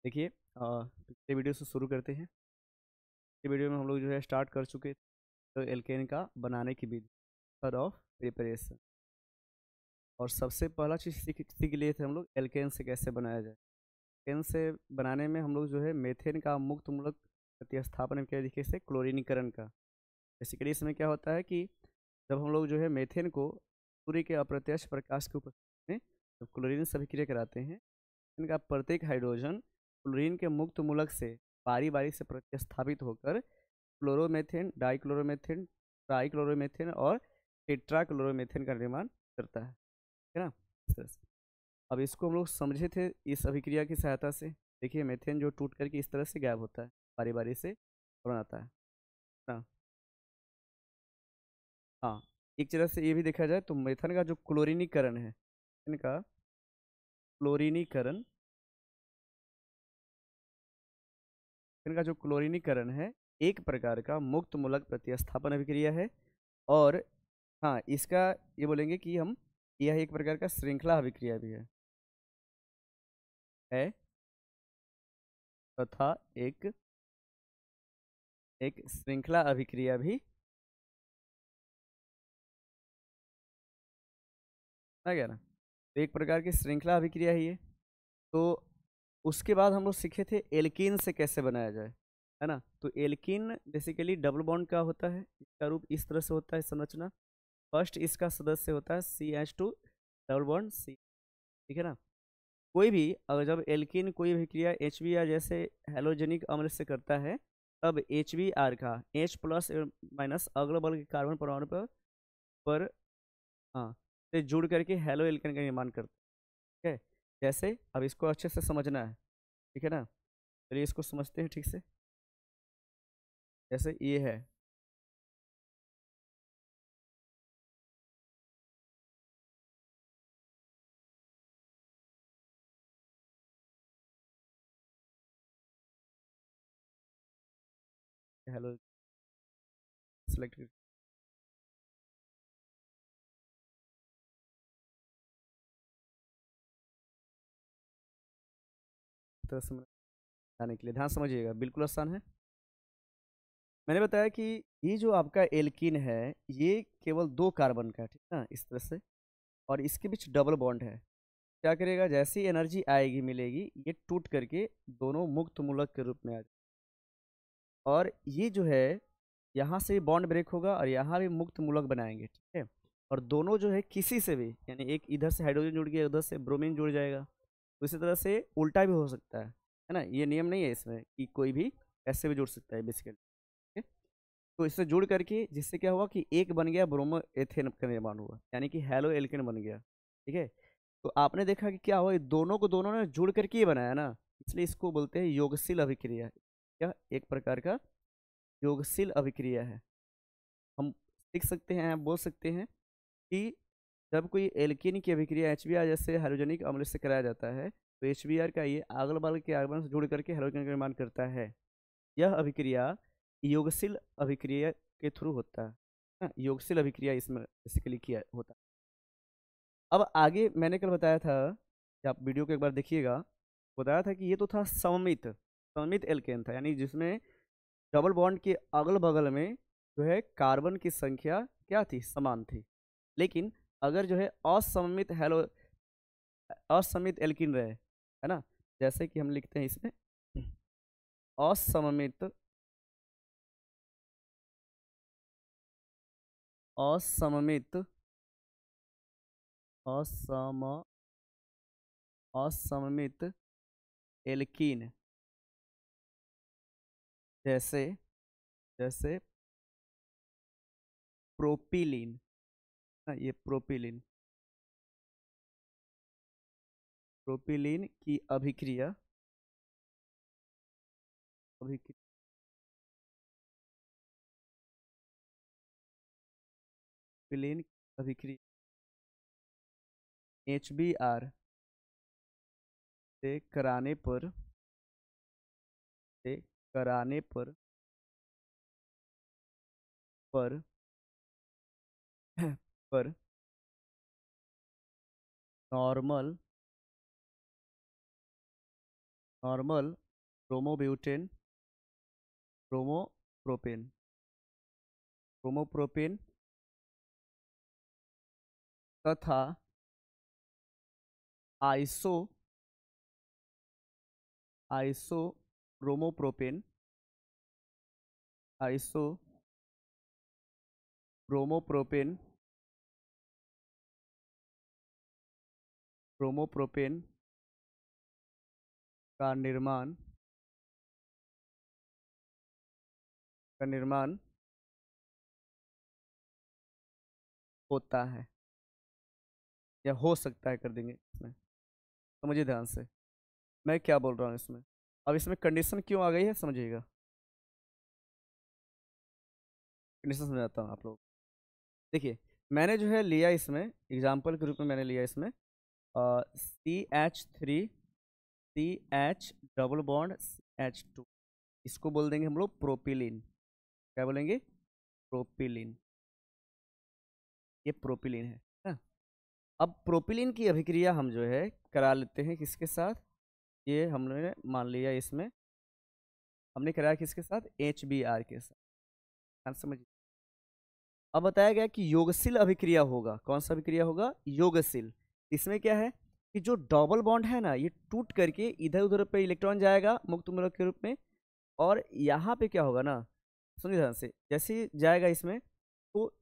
देखिए पिछले वीडियो से शुरू करते हैं। ये वीडियो में हम लोग जो है स्टार्ट कर चुके थे तो एल्केन का बनाने की विधि, मेथड ऑफ प्रिपरेशन। और सबसे पहला चीज़ सीख लिए थे हम लोग एल्केन से कैसे बनाया जाए। एल्केन से बनाने में हम लोग जो है मेथेन का मुक्त मूलक प्रतिस्थापन के तरीके से क्लोरीनीकरण का। बेसिकली इसमें क्या होता है कि जब हम लोग जो है मेथेन को सूर्य के अप्रत्यक्ष प्रकाश के उपस्थिति में जब क्लोरीन से अभिक्रिया कराते हैं, इनका प्रत्येक हाइड्रोजन क्लोरीन के मुक्त मूलक से बारी बारी से प्रतिस्थापित होकर क्लोरोमेथेन, डाइक्लोरोमेथेन, ट्राइक्लोरोमेथेन और टेट्राक्लोरोमेथेन का निर्माण करता है ना। इस तरह से अब इसको हम लोग समझे थे इस अभिक्रिया की सहायता से। देखिए मेथेन जो टूट करके इस तरह से गायब होता है, बारी बारी से बनाता है ना। हाँ, एक तरह से ये भी देखा जाए तो मेथन का जो क्लोरीनीकरण है, इनका क्लोरीनीकरण इनका जो क्लोरीनीकरण है एक प्रकार का मुक्त मूलक प्रतिस्थापन अभिक्रिया है। और हाँ, इसका ये बोलेंगे कि हम यह एक प्रकार का श्रृंखला अभिक्रिया भी है तथा एक श्रृंखला अभिक्रिया भी है क्या ना। तो एक प्रकार की श्रृंखला अभिक्रिया है ये। तो उसके बाद हम लोग सीखे थे एल्कीन से कैसे बनाया जाए, है ना। तो एल्कीन बेसिकली डबल बॉन्ड का होता है, इसका रूप इस तरह से होता है संरचना। फर्स्ट इसका सदस्य होता है CH2 डबल बॉन्ड C, ठीक है ना। कोई भी अगर जब एल्कीन कोई भी क्रिया HBr जैसे हेलोजेनिक अम्ल से करता है, तब HBr का H प्लस माइनस अगल बगल के कार्बन परमाणु पर हाँ से जुड़ करके हेलो एल्केन का निर्माण करता है। जैसे अब इसको अच्छे से समझना है, ठीक है ना। चलिए इसको समझते हैं ठीक से। जैसे ये है हेलो सेलेक्ट तरह से समझाने के लिए ध्यान समझिएगा, बिल्कुल आसान है। मैंने बताया कि ये जो आपका एल्कीन है ये केवल 2 कार्बन का है, ठीक है ना, इस तरह से। और इसके बीच डबल बॉन्ड है। क्या करेगा, जैसी एनर्जी आएगी मिलेगी ये टूट करके दोनों मुक्त मूलक के रूप में आ जाए। और ये जो है यहाँ से बॉन्ड ब्रेक होगा और यहाँ भी मुक्त मूलक बनाएंगे, ठीक है। और दोनों जो है किसी से भी, यानी एक इधर से हाइड्रोजन जुड़ गया उधर से ब्रोमीन जुड़ जाएगा। तो इसी तरह से उल्टा भी हो सकता है ना। ये नियम नहीं है इसमें कि कोई भी ऐसे भी जुड़ सकता है बेसिकली। तो इससे जुड़ करके जिससे क्या हुआ कि एक बन गया ब्रोमो एथेन का निर्माण हुआ, यानी कि हेलो एल्केन बन गया, ठीक है। तो आपने देखा कि क्या हुआ, ये दोनों को दोनों ने जुड़ करके ही बनाया ना, इसलिए इसको बोलते हैं योगशील अभिक्रिया। क्या एक प्रकार का योगशील अभिक्रिया है। हम सीख सकते हैं, बोल सकते हैं कि जब कोई एल्कीन की अभिक्रिया HBr जैसे हाइड्रोजनिक अम्ल से कराया जाता है तो HBr का ये अगल बगल के कार्बन से जुड़ करके हाइड्रोजन का निर्माण करता है। यह अभिक्रिया योगशील अभिक्रिया के थ्रू होता है ना। योगशील अभिक्रिया इसमें बेसिकली किया होता है। अब आगे मैंने कल बताया था कि आप वीडियो को एक बार देखिएगा, बताया था कि ये तो था सममित सममित एल्केन था, यानी जिसमें डबल बॉन्ड के अगल बगल में जो है कार्बन की संख्या क्या थी, समान थी। लेकिन अगर जो है असममित हेलो असममित एल्किन रहे, है ना, जैसे कि हम लिखते हैं इसमें असममित असममित असम असममित एल्कीन, जैसे जैसे प्रोपिलीन, ये प्रोपिलीन प्रोपिलीन की अभिक्रिया अभिक्रिया प्रोपिलीन अभिक्रिया HBr से कराने पर से कराने पर पर normal normal bromobutane bromopropane bromopropane तथा iso iso bromopropane iso bromopropane bromopropane का निर्माण होता है या हो सकता है, कर देंगे इसमें। समझिए ध्यान से मैं क्या बोल रहा हूँ इसमें। अब इसमें कंडीशन क्यों आ गई है समझिएगा। कंडीशन समझाता हूँ आप लोग। देखिए मैंने जो है लिया इसमें एग्जाम्पल के रूप में मैंने लिया इसमें CH3 CH double bond CH2, इसको बोल देंगे हम लोग प्रोपिलीन। क्या बोलेंगे? प्रोपिलीन। ये प्रोपिलीन है ना। अब प्रोपिलीन की अभिक्रिया हम जो है करा लेते हैं किसके साथ। ये हमने मान लिया इसमें हमने कराया किसके साथ, HBr के साथ। ध्यान से समझिए। अब बताया गया कि योगशील अभिक्रिया होगा। कौन सा अभिक्रिया होगा? योगशील। इसमें क्या है कि जो डबल बॉन्ड है ना ये टूट करके इधर उधर पे इलेक्ट्रॉन जाएगा मुक्त मूलक के रूप में, और यहाँ पे क्या होगा ना, सुनिए ध्यान से, जैसे ही जाएगा इसमें तो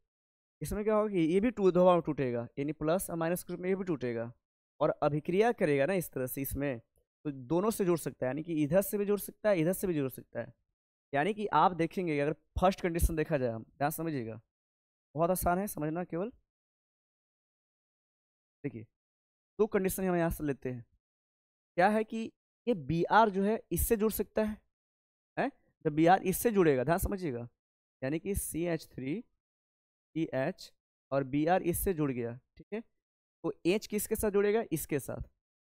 इसमें क्या होगा कि ये भी टू दो टूटेगा, यानी प्लस और माइनस के रूप में ये भी टूटेगा और अभिक्रिया करेगा ना इस तरह से इसमें, तो दोनों से जुड़ सकता है, यानी कि इधर से भी जुड़ सकता है इधर से भी जुड़ सकता है। यानी कि आप देखेंगे अगर फर्स्ट कंडीशन देखा जाए, हम ध्यान समझिएगा, बहुत आसान है समझना केवल। देखिए दो कंडीशन हम यहाँ से लेते हैं। क्या है कि ये Br जो है इससे जुड़ सकता है जब Br इससे जुड़ेगा, ध्यान समझिएगा, यानी कि CH3 CH और Br इससे जुड़ गया, ठीक है, तो H किसके साथ जुड़ेगा? इसके साथ,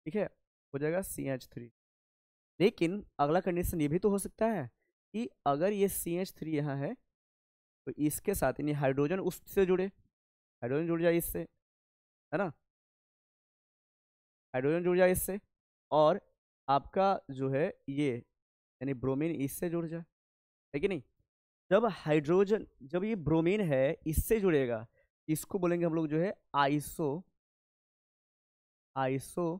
ठीक है, हो जाएगा CH3। लेकिन अगला कंडीशन ये भी तो हो सकता है कि अगर ये CH3 यहाँ है तो इसके साथ यानी हाइड्रोजन उससे जुड़े, हाइड्रोजन जुड़ जाए इससे, है ना, हाइड्रोजन जुड़ जाए इससे, और आपका जो है ये यानी ब्रोमीन इससे जुड़ जाए, है कि नहीं। जब हाइड्रोजन, जब ये ब्रोमीन है इससे जुड़ेगा, इसको बोलेंगे हम लोग जो है आइसो आइसो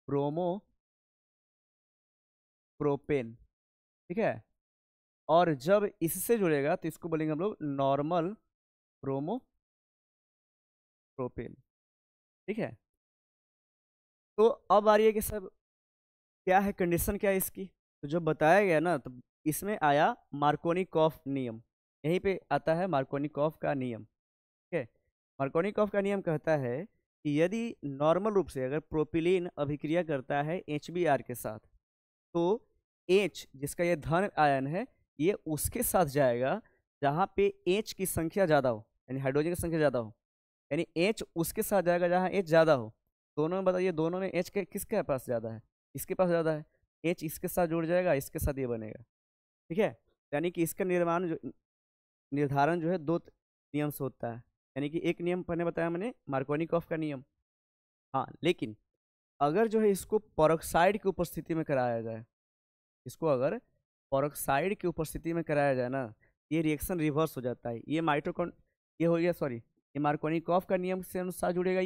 ब्रोमो प्रोपेन, ठीक है। और जब इससे जुड़ेगा तो इसको बोलेंगे हम लोग नॉर्मल ब्रोमो प्रोपेन, ठीक है। तो अब आ रही है कि सब क्या है, कंडीशन क्या है इसकी। तो जब बताया गया ना तो इसमें आया मार्कोनिकॉफ नियम, यहीं पे आता है मार्कोनिकॉफ का नियम, ठीक है। मार्कोनिकॉफ का नियम कहता है कि यदि नॉर्मल रूप से अगर प्रोपिलीन अभिक्रिया करता है HBr के साथ, तो H जिसका ये धन आयन है ये उसके साथ जाएगा जहाँ पे H की संख्या ज़्यादा हो, यानी हाइड्रोजन की संख्या ज़्यादा हो, यानी H उसके साथ जाएगा जहाँ H ज़्यादा हो। दोनों में बताइए, दोनों में H के किसके पास ज़्यादा है? इसके पास ज़्यादा है। H इसके साथ जुड़ जाएगा, इसके साथ ये बनेगा, ठीक है। यानी कि इसका निर्धारण जो है दो नियम से होता है, यानी कि एक नियम मैंने बताया, मैंने मार्कोनिकॉफ का नियम। हाँ लेकिन अगर जो है इसको पेरोक्साइड की उपस्थिति में कराया जाए, इसको अगर पेरोक्साइड की उपस्थिति में कराया जाए ना, ये रिएक्शन रिवर्स हो जाता है। ये माइटोकॉन, ये हो गया सॉरी, ये मार्कोनिकॉफ का नियम से अनुसार जुड़ेगा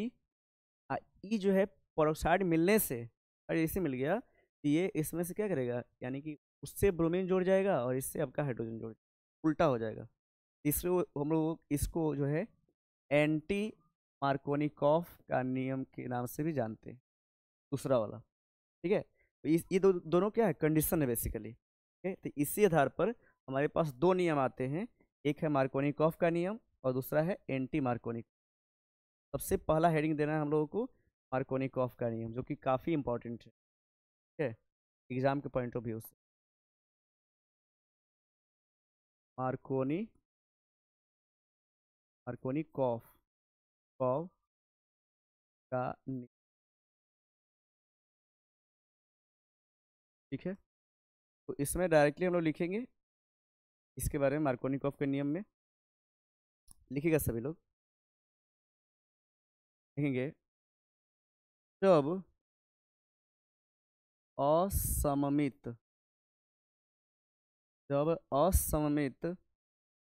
ये जो है पेरोक्साइड मिलने से, अरे इसे मिल गया तो ये इसमें से क्या करेगा, यानी कि उससे ब्रोमीन जुड़ जाएगा और इससे आपका हाइड्रोजन जुड़, उल्टा हो जाएगा। इसलिए हम लोग इसको जो है एंटी मार्कोनिकॉफ का नियम के नाम से भी जानते हैं, दूसरा वाला, ठीक है। तो ये दोनों क्या है, कंडीशन है बेसिकली, ठीक है। तो इसी आधार पर हमारे पास दो नियम आते हैं, एक है मार्कोनिकॉफ का नियम और दूसरा है एंटी मार्कोनिक। सबसे पहला हेडिंग देना है हम लोगों को मार्कोनिकॉफ का नियम, जो कि काफ़ी इंपॉर्टेंट है, ठीक है, एग्जाम के पॉइंट ऑफ व्यू से। मार्कोनी मार्कोनिकॉफ कॉफ का नियम, ठीक है। तो इसमें डायरेक्टली हम लोग लिखेंगे इसके बारे में, मार्कोनिकॉफ के नियम में लिखिएगा सभी लोग, लिखेंगे जब असममित, जब असममित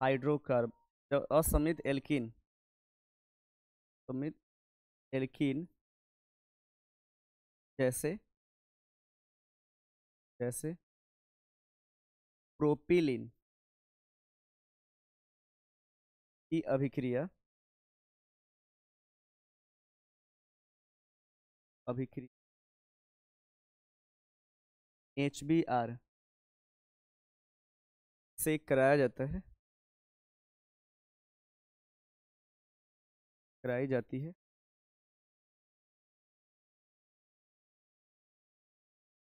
हाइड्रोकार्ब, जब असममित एल्कीन, समित एल्कीन जैसे जैसे प्रोपिलिन की अभिक्रिया, अभिक्रिया HBr से कराया जाता है, कराई जाती है,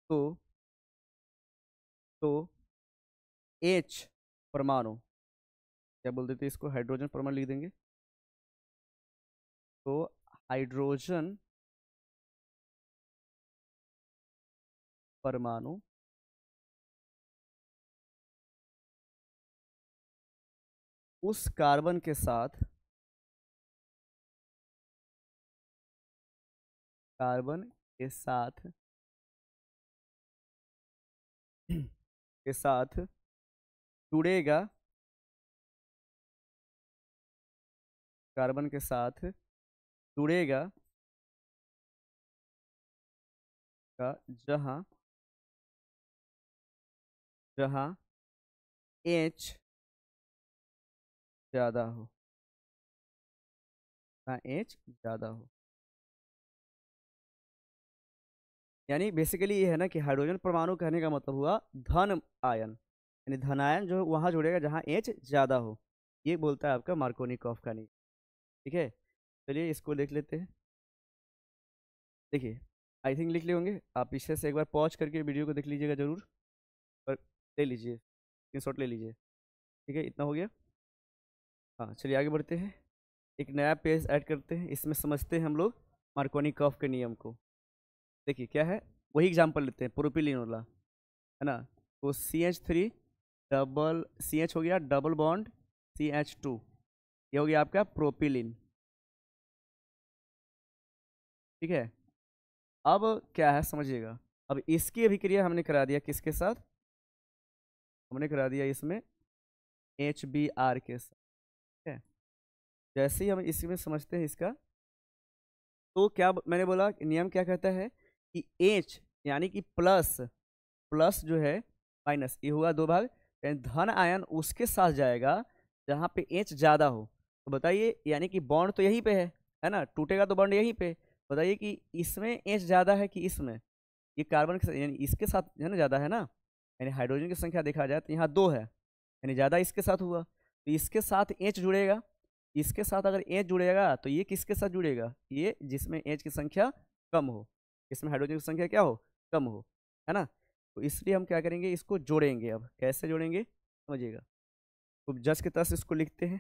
तो तो H परमाणु, क्या बोल देते हैं इसको, हाइड्रोजन परमाणु लिख देंगे, तो हाइड्रोजन परमाणु उस कार्बन के साथ, कार्बन के साथ के साथ जुड़ेगा, कार्बन के साथ जुड़ेगा का जहां जहां H ज्यादा हो, जहां H ज्यादा हो। यानी बेसिकली ये है ना कि हाइड्रोजन परमाणु कहने का मतलब हुआ धन आयन, यानी धनायन जो वहां जुड़ेगा जहां H ज्यादा हो। ये बोलता है आपका मार्कोनिकॉफ का नियम। ठीक है, चलिए इसको देख लेते हैं। देखिए, आई थिंक लिख लिए होंगे आप, पीछे से एक बार पॉज करके वीडियो को देख लीजिएगा जरूर, और ले लीजिए, स्क्रीनशॉट ले लीजिए। ठीक है, इतना हो गया। हाँ, चलिए आगे बढ़ते हैं, एक नया पेज ऐड करते हैं, इसमें समझते हैं हम लोग मार्कोनिकॉफ के नियम को। देखिए क्या है, वही एग्जाम्पल लेते हैं, प्रोपिलीन वाला, है ना। तो CH3 डबल CH हो गया, डबल बॉन्ड CH2, ये हो गया आपका प्रोपिलीन। ठीक है, अब क्या है समझिएगा, अब इसकी अभिक्रिया हमने करा दिया किसके साथ, हमने करा दिया इसमें HBr के साथ। ठीक है, जैसे ही हम इसमें समझते हैं इसका, तो क्या मैंने बोला नियम क्या कहता है कि H यानी कि प्लस, प्लस जो है माइनस, ये हुआ दो भाग, यानी धन आयन उसके साथ जाएगा जहाँ पे H ज्यादा हो। तो बताइए, यानी कि बॉन्ड तो यहीं पे है ना, टूटेगा तो बॉन्ड यहीं पे। बताइए कि इसमें H ज्यादा है कि इसमें, ये कार्बन के साथ यानी इसके साथ है ना, ज्यादा है ना, यानी हाइड्रोजन की संख्या देखा जाए तो यहाँ दो है, यानी ज्यादा इसके साथ हुआ, तो इसके साथ H जुड़ेगा। इसके साथ अगर H जुड़ेगा तो ये किसके साथ जुड़ेगा, ये जिसमें H की संख्या कम हो, इसमें हाइड्रोजन की संख्या क्या हो, कम हो, है ना। तो इसलिए हम क्या करेंगे, इसको जोड़ेंगे। अब कैसे जोड़ेंगे समझिएगा, तो जस के तस इसको लिखते हैं।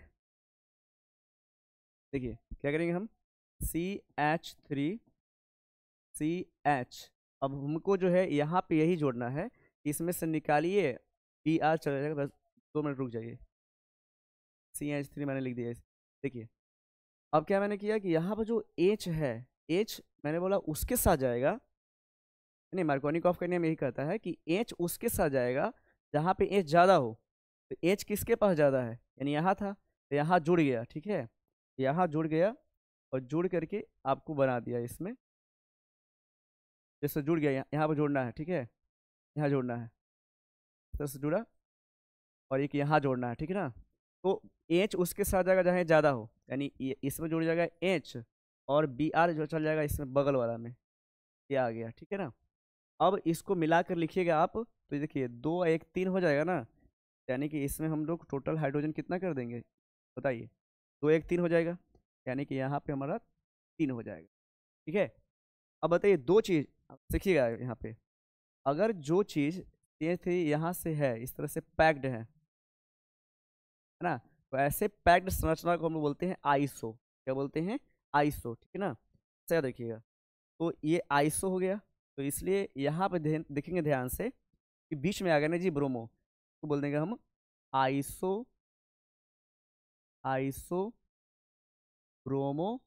देखिए क्या करेंगे हम, CH3CH, अब हमको जो है यहाँ पे यही जोड़ना है, इसमें से निकालिए, Br चला जाएगा, बस 2 मिनट रुक जाइए। CH3 मैंने लिख दिया देखिए, अब क्या मैंने किया कि यहाँ पर जो H है, H मैंने बोला उसके साथ जाएगा, नहीं मार्कोनिकॉफ का नियम यही कहता है कि H उसके साथ जाएगा जहाँ पे H ज़्यादा हो। तो H किसके पास ज़्यादा है, यानी यहाँ था, तो यहाँ जुड़ गया। ठीक है, यहाँ जुड़ गया, और जुड़ करके आपको बना दिया इसमें, जैसे जुड़ गया, यहाँ पर जोड़ना है। ठीक है, यहाँ जोड़ना है, इस तरह से जुड़ा, और एक यहाँ जोड़ना है। ठीक है ना, तो H उसके साथ जाएगा जहाँ ज़्यादा हो, यानी इसमें जुड़ जाएगा H, और Br जो चल जाएगा इसमें बगल वाला में, ये आ गया। ठीक है ना, अब इसको मिलाकर लिखिएगा आप, तो ये देखिए 2 1 3 हो जाएगा ना, यानी कि इसमें हम लोग टोटल हाइड्रोजन कितना कर देंगे बताइए, 2 1 3 हो जाएगा, यानी कि यहाँ पे हमारा 3 हो जाएगा। ठीक है, अब बताइए दो चीज़ सीखिएगा यहाँ पे, अगर जो चीज़ ये थी यहाँ से है, इस तरह से पैक्ड है ना, तो ऐसे पैक्ड संरचना को हम लोग बोलते हैं आइसो। क्या बोलते हैं, आइसो। ठीक है ना, सही देखिएगा, तो ये आइसो हो गया, तो इसलिए यहाँ पे देखेंगे ध्यान से कि बीच में आ गया ना जी ब्रोमो, तो बोल देंगे हम iso, iso bromo,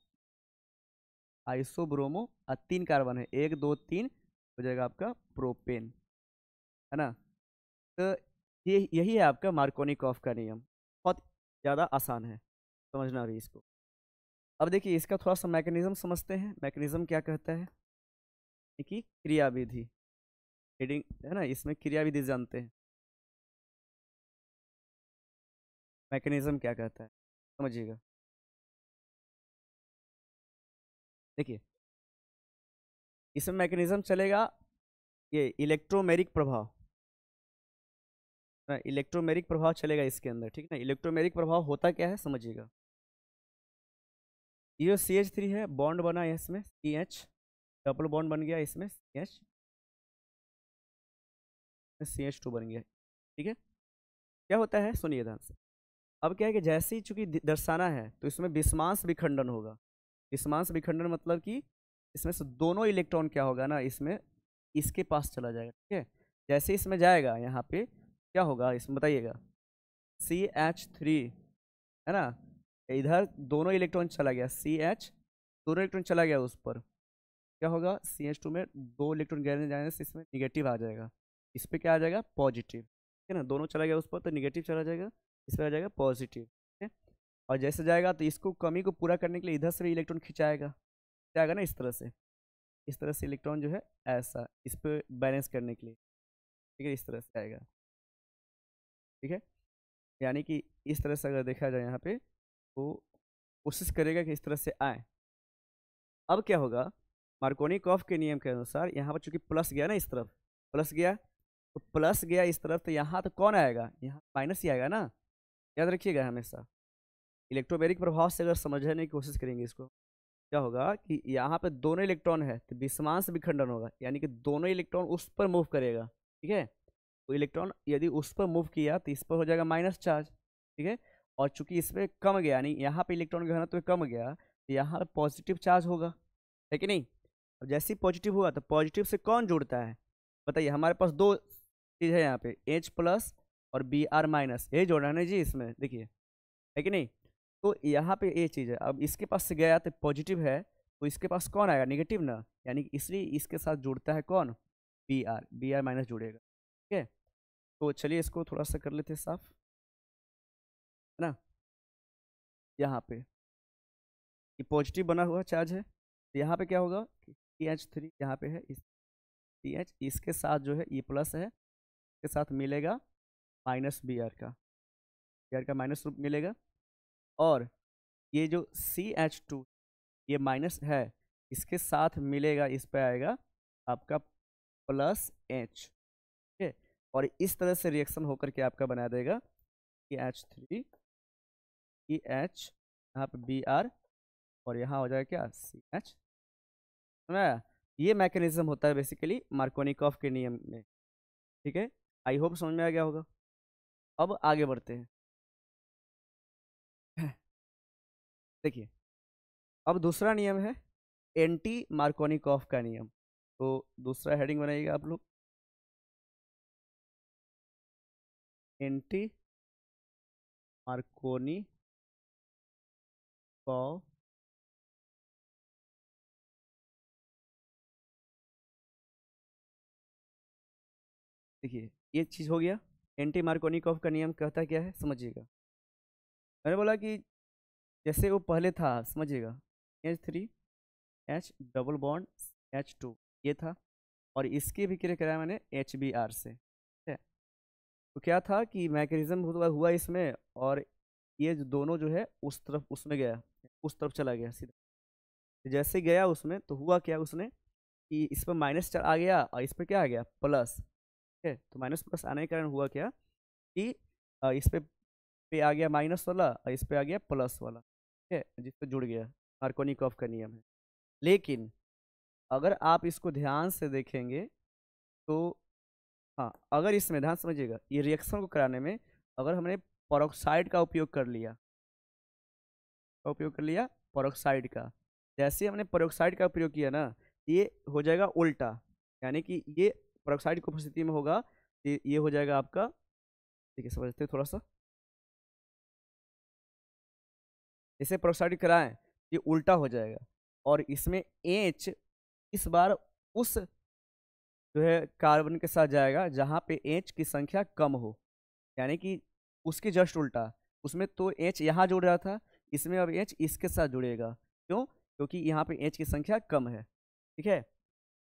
iso bromo, और 3 कार्बन है, 1 2 3, हो जाएगा आपका प्रोपेन, है ना। तो ये यही है आपका मार्कोनिकॉफ का नियम, बहुत ज़्यादा आसान है समझना भी इसको। अब देखिए इसका थोड़ा सा मैकेनिज्म समझते हैं। मैकेनिज्म क्या कहता है कि क्रियाविधि, हेडिंग है ना, इसमें क्रियाविधि जानते हैं। मैकेनिज्म क्या कहता है समझिएगा। देखिए इसमें मैकेनिज्म चलेगा, ये इलेक्ट्रोमेरिक प्रभाव, इलेक्ट्रोमेरिक प्रभाव चलेगा इसके अंदर, ठीक है ना। इलेक्ट्रोमेरिक प्रभाव होता क्या है समझिएगा। ये CH3 है, बॉन्ड बना है इसमें CH, डबल बॉन्ड बन गया इसमें CH, CH2 बन गया, ठीक है। क्या होता है सुनिए ध्यान से। अब क्या है कि जैसे ही चूंकि दर्शाना है तो इसमें विषमांश विखंडन होगा। विषमांश विखंडन मतलब कि इसमें से दोनों इलेक्ट्रॉन क्या होगा ना, इसमें इसके पास चला जाएगा, ठीक है। जैसे इसमें जाएगा यहाँ पे क्या होगा इसमें बताइएगा, CH3, है ना, इधर दोनों इलेक्ट्रॉन चला गया CH, दोनों इलेक्ट्रॉन चला गया उस पर, क्या होगा CH2 में दो इलेक्ट्रॉन गिरने जाने से इसमें निगेटिव आ जाएगा, इस पर क्या आ जाएगा पॉजिटिव, ठीक है ना। दोनों चला गया उस पर तो निगेटिव चला जाएगा, इस पर आ जाएगा पॉजिटिव, ठीक है। और जैसे जाएगा तो इसको कमी को पूरा करने के लिए इधर से भी इलेक्ट्रॉन खिंचाएगा, जाएगा ना इस तरह से, इस तरह से इलेक्ट्रॉन जो है ऐसा इस पर बैलेंस करने के लिए, ठीक है, इस तरह से आएगा, ठीक है। यानी कि इस तरह से अगर देखा जाए यहाँ पे तो कोशिश करेगा कि इस तरह से आए। अब क्या होगा, मार्कोनिकॉफ के नियम के अनुसार यहाँ पर चूंकि प्लस गया ना इस तरफ, प्लस गया तो प्लस गया इस तरफ, तो यहाँ तो कौन आएगा, यहाँ माइनस ही आएगा ना, याद रखिएगा हमेशा। इलेक्ट्रोमेरिक प्रभाव से अगर समझने की कोशिश करेंगे इसको, क्या होगा कि यहाँ पे दोनों इलेक्ट्रॉन है तो विषमांश विखंडन होगा, यानी कि दोनों इलेक्ट्रॉन उस पर मूव करेगा, ठीक है। तो इलेक्ट्रॉन यदि उस पर मूव किया तो इस पर हो जाएगा माइनस चार्ज, ठीक है। और चूंकि इस पर कम गया, यानी यहाँ पे इलेक्ट्रॉन का घनत्व कम गया तो यहाँ पे पॉजिटिव चार्ज होगा, है कि नहीं। अब जैसे ही पॉजिटिव हुआ तो पॉजिटिव से कौन जुड़ता है बताइए, हमारे पास दो चीज़ है यहाँ पे H+ और Br-, ये जोड़ना है ना जी इसमें, देखिए, है कि नहीं। तो यहाँ पे ये चीज़ है, अब इसके पास से गया तो पॉजिटिव है तो इसके पास कौन आएगा निगेटिव ना, यानी कि इसलिए इसके साथ जुड़ता है कौन Br जुड़ेगा, ठीक है। तो चलिए इसको थोड़ा सा कर लेते हैं साफ, है ना। यहाँ पे ये पॉजिटिव बना हुआ चार्ज है तो यहाँ पे क्या होगा CH3 यहाँ पे है, इस CH इसके साथ जो है E+ है, इसके साथ मिलेगा माइनस Br का माइनस रूप मिलेगा, और ये जो CH2 ये माइनस है इसके साथ मिलेगा, इस पे आएगा आपका +H, ठीक है। और इस तरह से रिएक्शन होकर के आपका बना देगा कि H3 EH, यहाँ पे Br, और यहाँ हो जाएगा क्या CH, समझा। ये मैकेनिज्म होता है बेसिकली मार्कोनिकॉफ के नियम में, ठीक है। आई होप समझ में आ गया होगा। अब आगे बढ़ते हैं। देखिए अब दूसरा नियम है एंटी मार्कोनिकॉफ का नियम। तो दूसरा हेडिंग बनाइएगा आप लोग, एंटी मार्कोनिकॉफ। देखिए ये चीज़ हो गया, एंटी मार्कोनिकॉफ का नियम कहता क्या है समझिएगा। मैंने बोला कि जैसे वो पहले था समझिएगा, H3H डबल बॉन्ड H2 ये था, और इसकी भी क्रिया कराया मैंने HBr से, ठीक है। तो क्या था कि मैकेनिज्म हुआ इसमें, और ये जो दोनों जो है उस तरफ उसमें गया, उस तरफ चला गया सीधा। तो जैसे गया उसमें तो हुआ क्या उसने कि इस पर माइनस आ गया और इस पर क्या आ गया प्लस, ठीक है। तो माइनस प्लस आने के कारण हुआ क्या कि इस पे आ गया माइनस वाला और इस पे आ गया प्लस वाला, ठीक है, जिस पे जुड़ गया। मार्कोनिकॉफ का नियम है। लेकिन अगर आप इसको ध्यान से देखेंगे तो, हाँ, अगर इसमें ध्यान समझिएगा, ये रिएक्शन को कराने में अगर हमने पेरोक्साइड का उपयोग कर लिया, पेरोक्साइड का, जैसे हमने पेरोक्साइड का प्रयोग किया ना, ये हो जाएगा उल्टा, यानी कि ये पेरोक्साइड की उपस्थिति में होगा, ये हो जाएगा आपका, देखिए समझते हैं थोड़ा सा, जैसे पेरोक्साइड कराएं ये उल्टा हो जाएगा, और इसमें H इस बार उस जो है कार्बन के साथ जाएगा जहाँ पे एच की संख्या कम हो, यानी कि उसके जस्ट उल्टा। उसमें तो एच यहाँ जुड़ रहा था, इसमें अब एच इसके साथ जुड़ेगा। क्यों? क्योंकि यहाँ पे एच की संख्या कम है। ठीक है,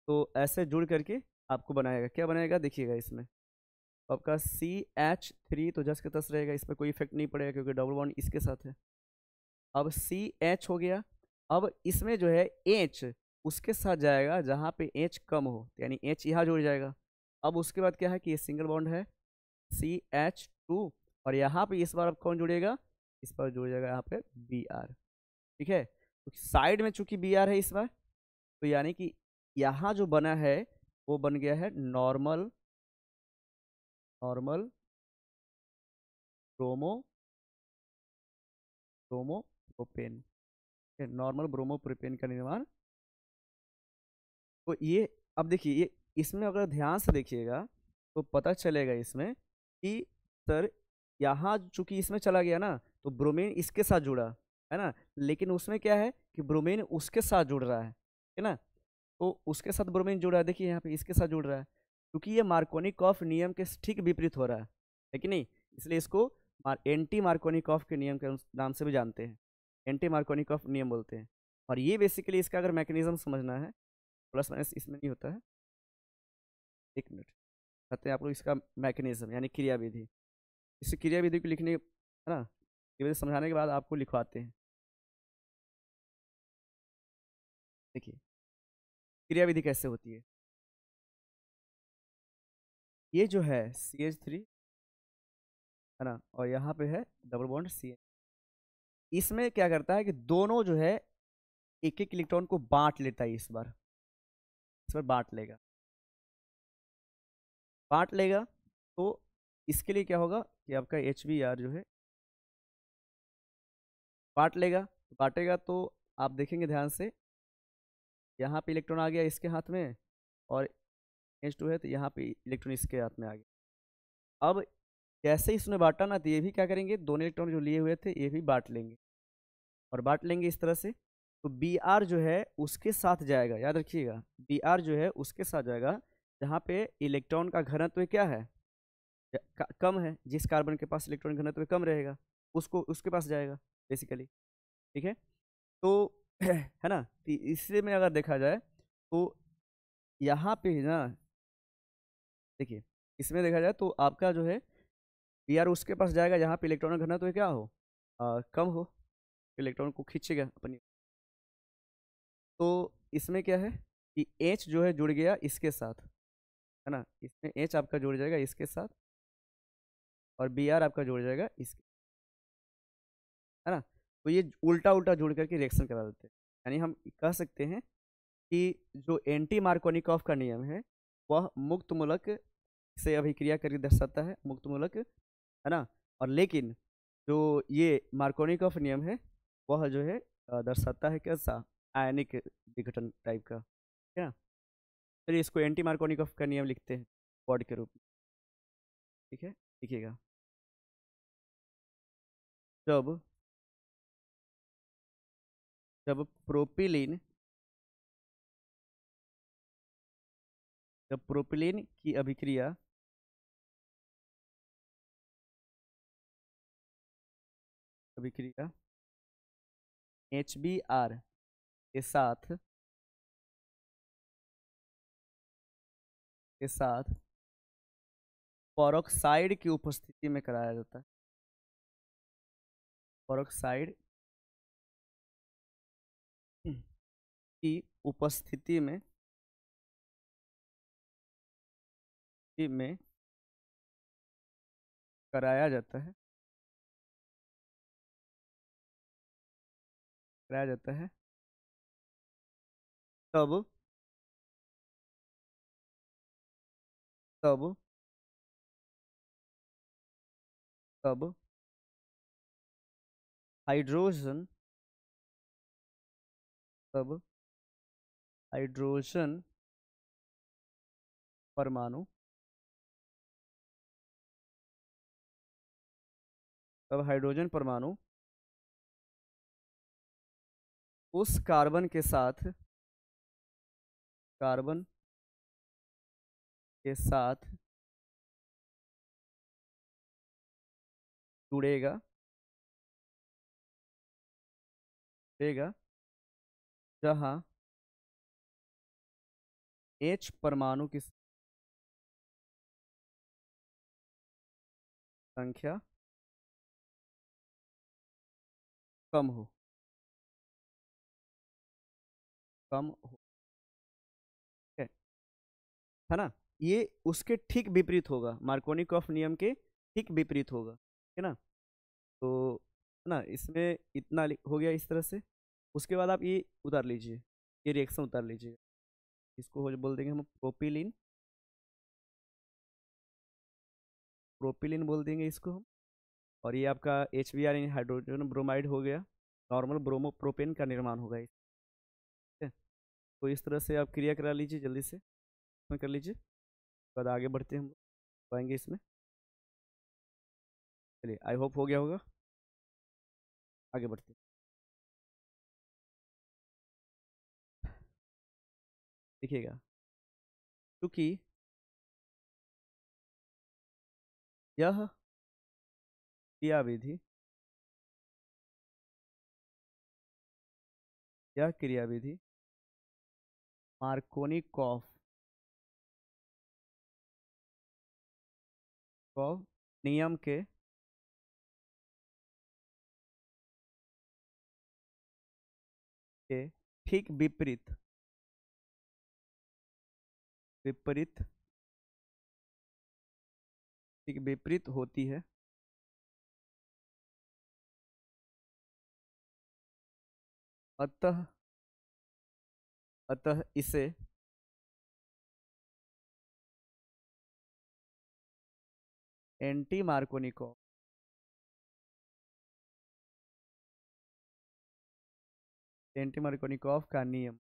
तो ऐसे जुड़ करके आपको बनाएगा, क्या बनाएगा देखिएगा इसमें। तो आपका CH3 तो जस के तस रहेगा, इस पर कोई इफेक्ट नहीं पड़ेगा क्योंकि डबल बॉन्ड इसके साथ है। अब CH हो गया। अब इसमें जो है एच उसके साथ जाएगा जहाँ पे एच कम हो, यानी एच यहाँ जुड़ जाएगा। अब उसके बाद क्या है कि ये सिंगल बॉन्ड है CH2, और यहाँ पे इस बार अब कौन जुड़ेगा, इस बार जुड़ जाएगा यहाँ पे Br। ठीक है, तो साइड में चूंकि Br है इस बार, तो यानी कि यहाँ जो बना है वो बन गया है normal normal bromo bromo propane. Normal bromo propane का निर्माण। तो ये अब देखिए, ये इसमें अगर ध्यान से देखिएगा तो पता चलेगा इसमें कि सर यहाँ चूंकि इसमें चला गया ना, तो ब्रोमीन इसके साथ जुड़ा है ना, लेकिन उसमें क्या है कि ब्रोमीन उसके साथ जुड़ रहा है ना। तो उसके साथ ब्रोमीन जुड़ रहा है, देखिए यहाँ पे इसके साथ जुड़ रहा है, क्योंकि ये मार्कोनिकॉफ नियम के ठीक विपरीत हो रहा है कि नहीं। इसलिए इसको एंटी मार्कोनिकॉफ के नियम के नाम से भी जानते हैं, एंटी मार्कोनिकॉफ नियम बोलते हैं। और ये बेसिकली इसका अगर मैकेनिज्म समझना है, प्लस माइनस इसमें नहीं होता है, एक मिनट, कहते हैं आप लोग इसका मैकेनिज्म यानी क्रियाविधि। इस क्रियाविधि को लिखने है ना, क्रियाविधि समझाने के बाद आपको लिखवाते हैं। देखिए क्रियाविधि कैसे होती है। ये जो है CH3 है ना, और यहाँ पे है डबल बॉन्ड CH। इसमें क्या करता है कि दोनों जो है एक एक इलेक्ट्रॉन को बांट लेता है, इस बार बांट लेगा, बांट लेगा। तो इसके लिए क्या होगा कि आपका HBr जो है बांट लेगा, बांटेगा तो आप देखेंगे ध्यान से, यहाँ पे इलेक्ट्रॉन आ गया इसके हाथ में, और H2 है तो यहाँ पे इलेक्ट्रॉन इसके हाथ में आ गया। अब जैसे ही इसने बांटा ना, तो ये भी क्या करेंगे, दोनों इलेक्ट्रॉन जो लिए हुए थे ये भी बांट लेंगे, और बांट लेंगे इस तरह से। तो Br जो है उसके साथ जाएगा, याद रखिएगा, Br जो है उसके साथ जाएगा जहाँ पे इलेक्ट्रॉन का घनत्व क्या है, कम है। जिस कार्बन के पास इलेक्ट्रॉन घनत्व कम रहेगा उसको उसके पास जाएगा बेसिकली। ठीक है, तो है ना, तो इससे में अगर देखा जाए तो यहाँ पे ना देखिए, इसमें देखा जाए तो आपका जो है Br उसके पास जाएगा जहाँ पे इलेक्ट्रॉन घनत्व क्या हो, कम हो, इलेक्ट्रॉन को खींचेगा अपनी। तो इसमें क्या है कि H जो है जुड़ गया इसके साथ, है ना, इसमें H आपका जुड़ जाएगा इसके साथ, और Br आपका जुड़ जाएगा इसके, है ना। तो ये उल्टा उल्टा जुड़ करके रिएक्शन करा देते हैं। यानी हम कह सकते हैं कि जो एंटी मार्कोनिकॉफ का नियम है वह मुक्त मूलक से अभिक्रिया करके दर्शाता है, मुक्त मूलक, है ना। और लेकिन जो ये मार्कोनिकॉफ नियम है वह जो है दर्शाता है कैसा, आयनिक विघटन टाइप का, है ना। चलिए इसको एंटी मार्कोनिकॉफ का नियम लिखते हैं वर्ड के रूप में। ठीक है, लिखिएगा। जब जब प्रोपिलीन जब प्रोपिलीन की अभिक्रिया अभिक्रिया HBr के साथ परऑक्साइड की उपस्थिति में कराया जाता है, परऑक्साइड की उपस्थिति में कराया जाता है, कराया जाता है। तब तब तब हाइड्रोजन तब हाइड्रोजन परमाणु तब हाइड्रोजन परमाणु उस कार्बन के साथ कार्बन के साथ जुड़ेगा जुड़ेगा जहां H परमाणु की संख्या कम हो कम हो। ठीक है ना। ये उसके ठीक विपरीत होगा, मार्कोनिकॉफ नियम के ठीक विपरीत होगा, ठीक है ना। तो है ना, इसमें इतना हो गया इस तरह से। उसके बाद आप ये उतार लीजिए, ये रिएक्शन उतार लीजिए। इसको हो बोल देंगे हम प्रोपिलीन, प्रोपिलीन बोल देंगे इसको हम। और ये आपका HBr यानी हाइड्रोजन ब्रोमाइड हो गया, नॉर्मल ब्रोमो प्रोपेन का निर्माण होगा ठीक है। तो इस तरह से आप क्रिया करा लीजिए, जल्दी से इसमें कर लीजिए। बाद आगे बढ़ते हैं, हम पाएंगे इसमें। चलिए, आई होप हो गया होगा। आगे बढ़ते हैं। देखिएगा, क्योंकि यह क्रियाविधि यह क्रियाविधि मार्कोनिकॉफ कॉफ नियम के ठीक विपरीत विपरीत ठीक विपरीत होती है। अतः अतः इसे एंटी मार्कोनिकॉफ एंटी मार्कोनिकॉफ का नियम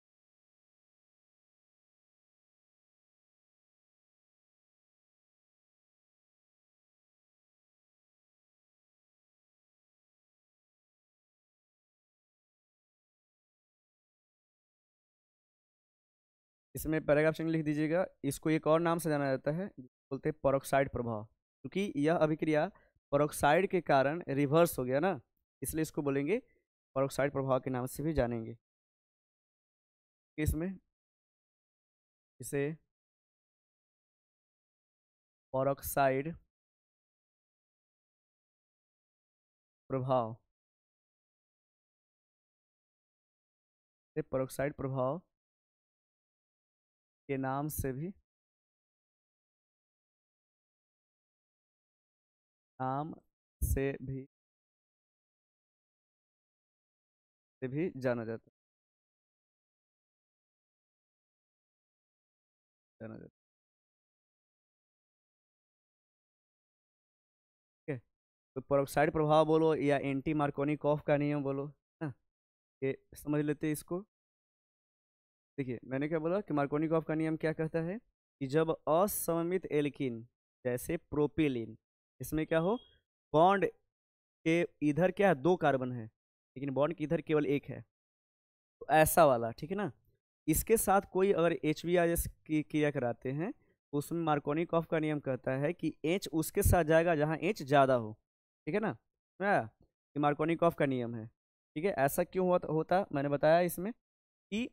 इसमें पैराग्राफ लिख दीजिएगा। इसको एक और नाम से जाना जाता है, बोलते हैं पेरोक्साइड प्रभाव। क्योंकि यह अभिक्रिया पेरोक्साइड के कारण रिवर्स हो गया ना, इसलिए इसको बोलेंगे पेरोक्साइड प्रभाव के नाम से भी जानेंगे। इसमें इसे पेरोक्साइड प्रभाव पेरोक्साइड प्रभाव के नाम नाम से भी जाना जाता है। ठीक है, तो पेरोक्साइड प्रभाव बोलो या एंटी मार्कोनिकॉफ का नियम बोलो ना, ये समझ लेते हैं इसको। देखिए, मैंने क्या बोला कि मार्कोनिकॉफ का नियम क्या कहता है कि जब असममित एल्कीन जैसे प्रोपिलीन, इसमें क्या हो, बॉन्ड के इधर क्या है, दो कार्बन है लेकिन बॉन्ड के इधर केवल एक है, तो ऐसा वाला, ठीक है ना। इसके साथ कोई अगर HBr की क्रिया कराते हैं तो उसमें मार्कोनिकॉफ का नियम कहता है कि H उसके साथ जाएगा जहाँ H ज़्यादा हो, ठीक है ना। ये मार्कोनिकॉफ का नियम है। ठीक है, ऐसा क्यों होता मैंने बताया इसमें कि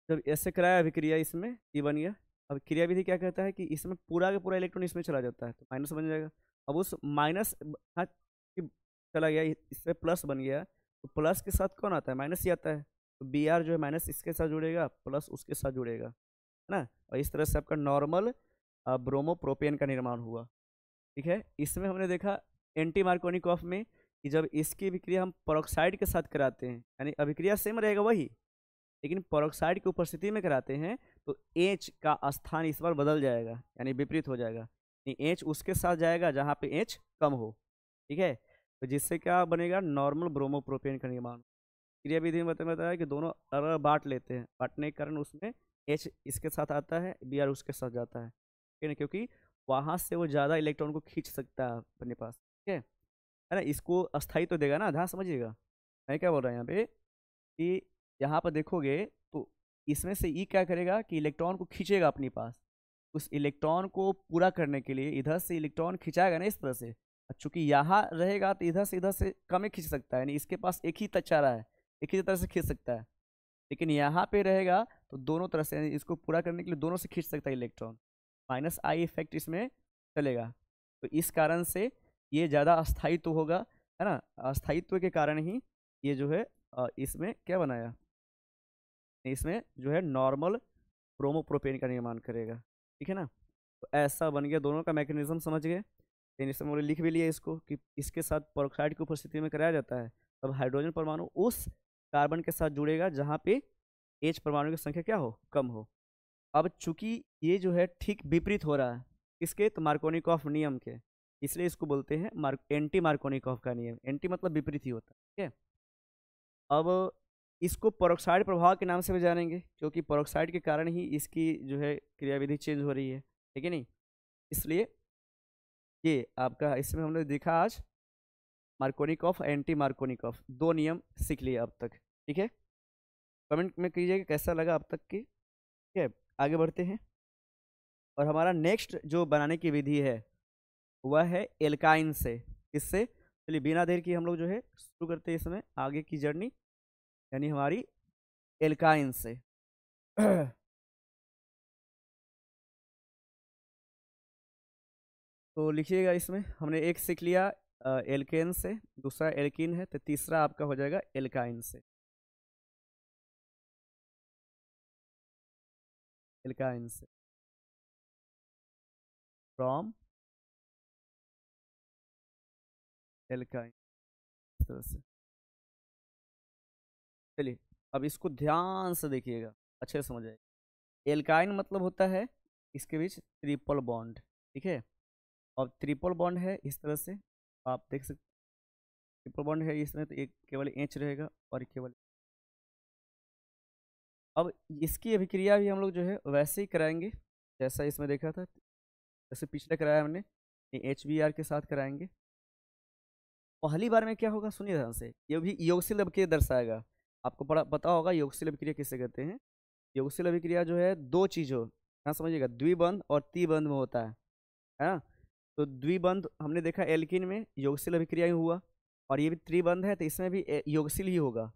जब ऐसे कराया अभिक्रिया, इसमें ये बन गया। अब क्रिया विधि क्या कहता है कि इसमें पूरा का पूरा इलेक्ट्रॉन इसमें चला जाता है तो माइनस बन जाएगा। अब उस माइनस चला गया, इससे प्लस बन गया, तो प्लस के साथ कौन आता है, माइनस ही आता है। तो Br जो है माइनस इसके साथ जुड़ेगा, प्लस उसके साथ जुड़ेगा, है ना। और इस तरह से आपका नॉर्मल ब्रोमोप्रोपेन का निर्माण हुआ। ठीक है, इसमें हमने देखा एंटी मार्कोनिकॉफ में कि जब इसकी अभिक्रिया हम पेरोक्साइड के साथ कराते हैं, यानी अभिक्रिया सेम रहेगा वही, लेकिन पेरोक्साइड की उपस्थिति में कराते हैं तो H का स्थान इस बार बदल जाएगा, यानी विपरीत हो जाएगा। H उसके साथ जाएगा जहाँ पे H कम हो। ठीक है, तो जिससे क्या बनेगा, नॉर्मल ब्रोमोप्रोपेन का निर्माण। क्रिया विधि में बताया कि दोनों अलग बांट लेते हैं, बांटने के कारण उसमें H इसके साथ आता है, Br उसके साथ जाता है, ठीक है, क्योंकि वहां से वो ज़्यादा इलेक्ट्रॉन को खींच सकता है अपने पास। ठीक है ना, इसको अस्थाई तो देगा ना, ध्यान समझिएगा मैं क्या बोल रहा हूँ यहाँ पे कि यहाँ पर देखोगे तो इसमें से ई क्या करेगा कि इलेक्ट्रॉन को खींचेगा अपने पास, उस इलेक्ट्रॉन को पूरा करने के लिए इधर से इलेक्ट्रॉन खिंचाएगा ना इस तरह से। चूंकि यहाँ रहेगा तो इधर से कम ही खींच सकता है, यानी इसके पास एक ही चारा है, एक ही तरह से खींच सकता है। लेकिन यहाँ पे रहेगा तो दोनों तरह से, यानी इसको पूरा करने के लिए दोनों से खींच सकता है इलेक्ट्रॉन। माइनस आई इफेक्ट इसमें चलेगा। तो इस कारण से ये ज़्यादा अस्थायित्व होगा, है ना। अस्थायित्व के कारण ही ये जो है इसमें क्या बनाया, इसमें जो है नॉर्मल ब्रोमोप्रोपेन का निर्माण करेगा। ठीक है ना। तो ऐसा बन गया, दोनों का मैकेनिज्म समझ गए। लेकिन इसमें मैंने लिख भी लिया इसको कि इसके साथ पेरोक्साइड की उपस्थिति में कराया जाता है, तब हाइड्रोजन परमाणु उस कार्बन के साथ जुड़ेगा जहाँ पे H परमाणु की संख्या क्या हो, कम हो। अब चूंकि ये जो है ठीक विपरीत हो रहा है किसके, तो मार्कोनिकॉफ नियम के, इसलिए इसको बोलते हैं एंटी मार्कोनिकॉफ का नियम। एंटी मतलब विपरीत ही होता है। ठीक है। अब इसको पेरोक्साइड प्रभाव के नाम से भी जानेंगे, क्योंकि पेरोक्साइड के कारण ही इसकी जो है क्रियाविधि चेंज हो रही है। ठीक है नहीं। इसलिए ये आपका इसमें हमने देखा आज मार्कोनिकॉफ, एंटी मार्कोनिकॉफ, दो नियम सीख लिए अब तक। ठीक है। कमेंट में कीजिएगा कैसा लगा अब तक की। ठीक है। आगे बढ़ते हैं, और हमारा नेक्स्ट जो बनाने की विधि है वह है एल्काइन से। इससे चलिए बिना देर की हम लोग जो है शुरू करते हैं इसमें आगे की जर्नी, यानी हमारी एल्काइन से। तो लिखिएगा, इसमें हमने एक सीख लिया एल्केन से, दूसरा एल्किन है, तो तीसरा आपका हो जाएगा एल्काइन से। एल्काइन से, फ्रॉम एल्काइन, इस तरह से। चलिए अब इसको ध्यान से देखिएगा, अच्छे से समझ आएगा। एल्काइन मतलब होता है इसके बीच ट्रिपल बॉन्ड। ठीक है। और ट्रिपल बॉन्ड है इस तरह से, आप देख सकते, ट्रिपल बॉन्ड है इसमें, तो एक केवल एच रहेगा और केवल। अब इसकी अभिक्रिया भी हम लोग जो है वैसे ही कराएंगे जैसा इसमें देखा था, जैसे पिछले कराया हमने, HBr के साथ कराएंगे। पहली बार में क्या होगा सुनिए ध्यान से, ये भी योगशील अभिक्रिया दर्शाएगा। आपको पता होगा योगशील अभिक्रिया किसे कहते हैं। योगशील अभिक्रिया जो है दो चीज हो, हाँ समझिएगा, द्विबंध और त्रिबंध में होता है ना। तो द्विबंध हमने देखा एल्किन में योगशील अभिक्रिया ही हुआ, और ये भी त्रिबंध है तो इसमें भी योगशील ही होगा।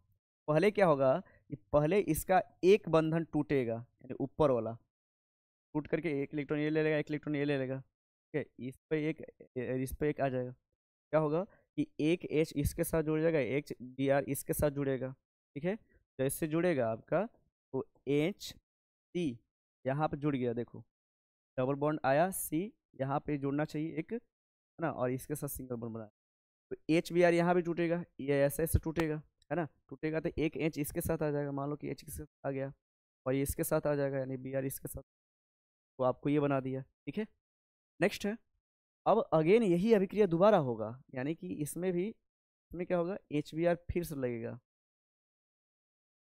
पहले क्या होगा कि पहले इसका एक बंधन टूटेगा, यानी ऊपर वाला टूट करके एक इलेक्ट्रॉन ये ले लेगा, एक इलेक्ट्रॉन ये ले लेगा। ठीक है। इस पे एक आ जाएगा। क्या होगा कि एक H इसके साथ जुड़ जाएगा, एक Br इसके साथ जुड़ेगा। ठीक है। तो इससे जुड़ेगा आपका, तो HC यहाँ पे जुड़ गया, देखो डबल बॉन्ड आया, C यहाँ पे जुड़ना चाहिए एक, है ना, और इसके साथ सिंगल बॉन्ड बनाया। तो HBr यहाँ भी टूटेगा, ये ऐसे ऐसे टूटेगा, है ना। टूटेगा तो एक H इसके साथ आ जाएगा, मान लो कि H इसके साथ आ गया, और ये इसके साथ आ जाएगा, यानी Br इसके साथ। तो आपको ये बना दिया। ठीक है। नेक्स्ट है, अब अगेन यही अभिक्रिया दोबारा होगा, यानी कि इसमें भी, इसमें क्या होगा, HBr फिर से लगेगा।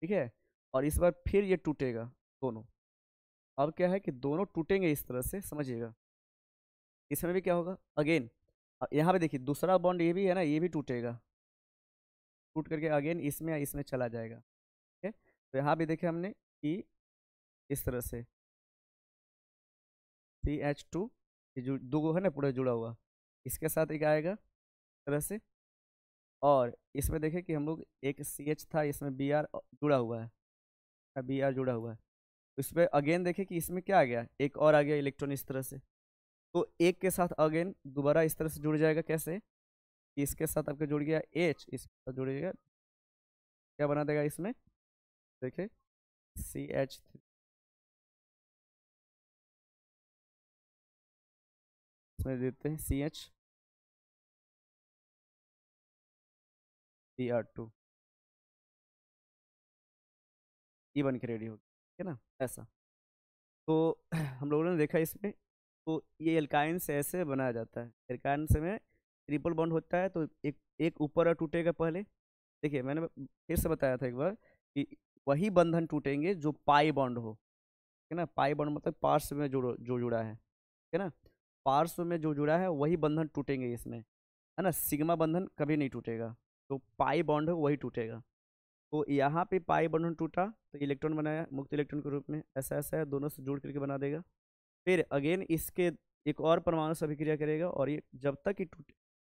ठीक है। और इस बार फिर ये टूटेगा दोनों। अब क्या है कि दोनों टूटेंगे इस तरह से, समझिएगा। इसमें भी क्या होगा अगेन, यहाँ पे देखिए दूसरा बॉन्ड ये भी है ना, ये भी टूटेगा, टूट करके अगेन इसमें इसमें चला जाएगा। ठीक है। तो यहाँ भी देखे हमने कि इस तरह से CH2, ये जो दो है ना पूरा जुड़ा हुआ, इसके साथ एक आएगा इस तरह से। और इसमें देखें कि हम लोग एक CH था, इसमें Br जुड़ा हुआ है, Br जुड़ा हुआ है। तो इसमें अगेन देखें कि इसमें क्या आ गया, एक और आ गया इलेक्ट्रॉन इस तरह से। तो एक के साथ अगेन दोबारा इस तरह से जुड़ जाएगा, कैसे कि इसके साथ आपका जुड़ गया H, इसके साथ जुड़ गया, क्या बना देगा इसमें, देखिए CH3, इसमें देते हैं CH Br2, ये बन के रेडी हो गया। ठीक है ना, ऐसा। तो हम लोगों ने देखा इसमें, तो ये एल्काइन से ऐसे बनाया जाता है। एल्काइन से में ट्रिपल बॉन्ड होता है, तो एक एक ऊपर टूटेगा पहले। देखिए मैंने फिर से बताया था एक बार कि वही बंधन टूटेंगे जो पाई बॉन्ड हो। ठीक है ना। पाई बॉन्ड मतलब पार्श्व में जो जुड़ा है। ठीक है ना। पार्श्व में जो जुड़ा है वही बंधन टूटेंगे इसमें, है ना। सिग्मा बंधन कभी नहीं टूटेगा, तो पाई बॉन्ड है वही टूटेगा। तो यहाँ पे पाई बॉन्ड टूटा तो इलेक्ट्रॉन बनाया मुक्त इलेक्ट्रॉन के रूप में, ऐसा ऐसा है, दोनों से जोड़ करके बना देगा। फिर अगेन इसके एक और परमाणु से अभिक्रिया करेगा, और ये जब तक ये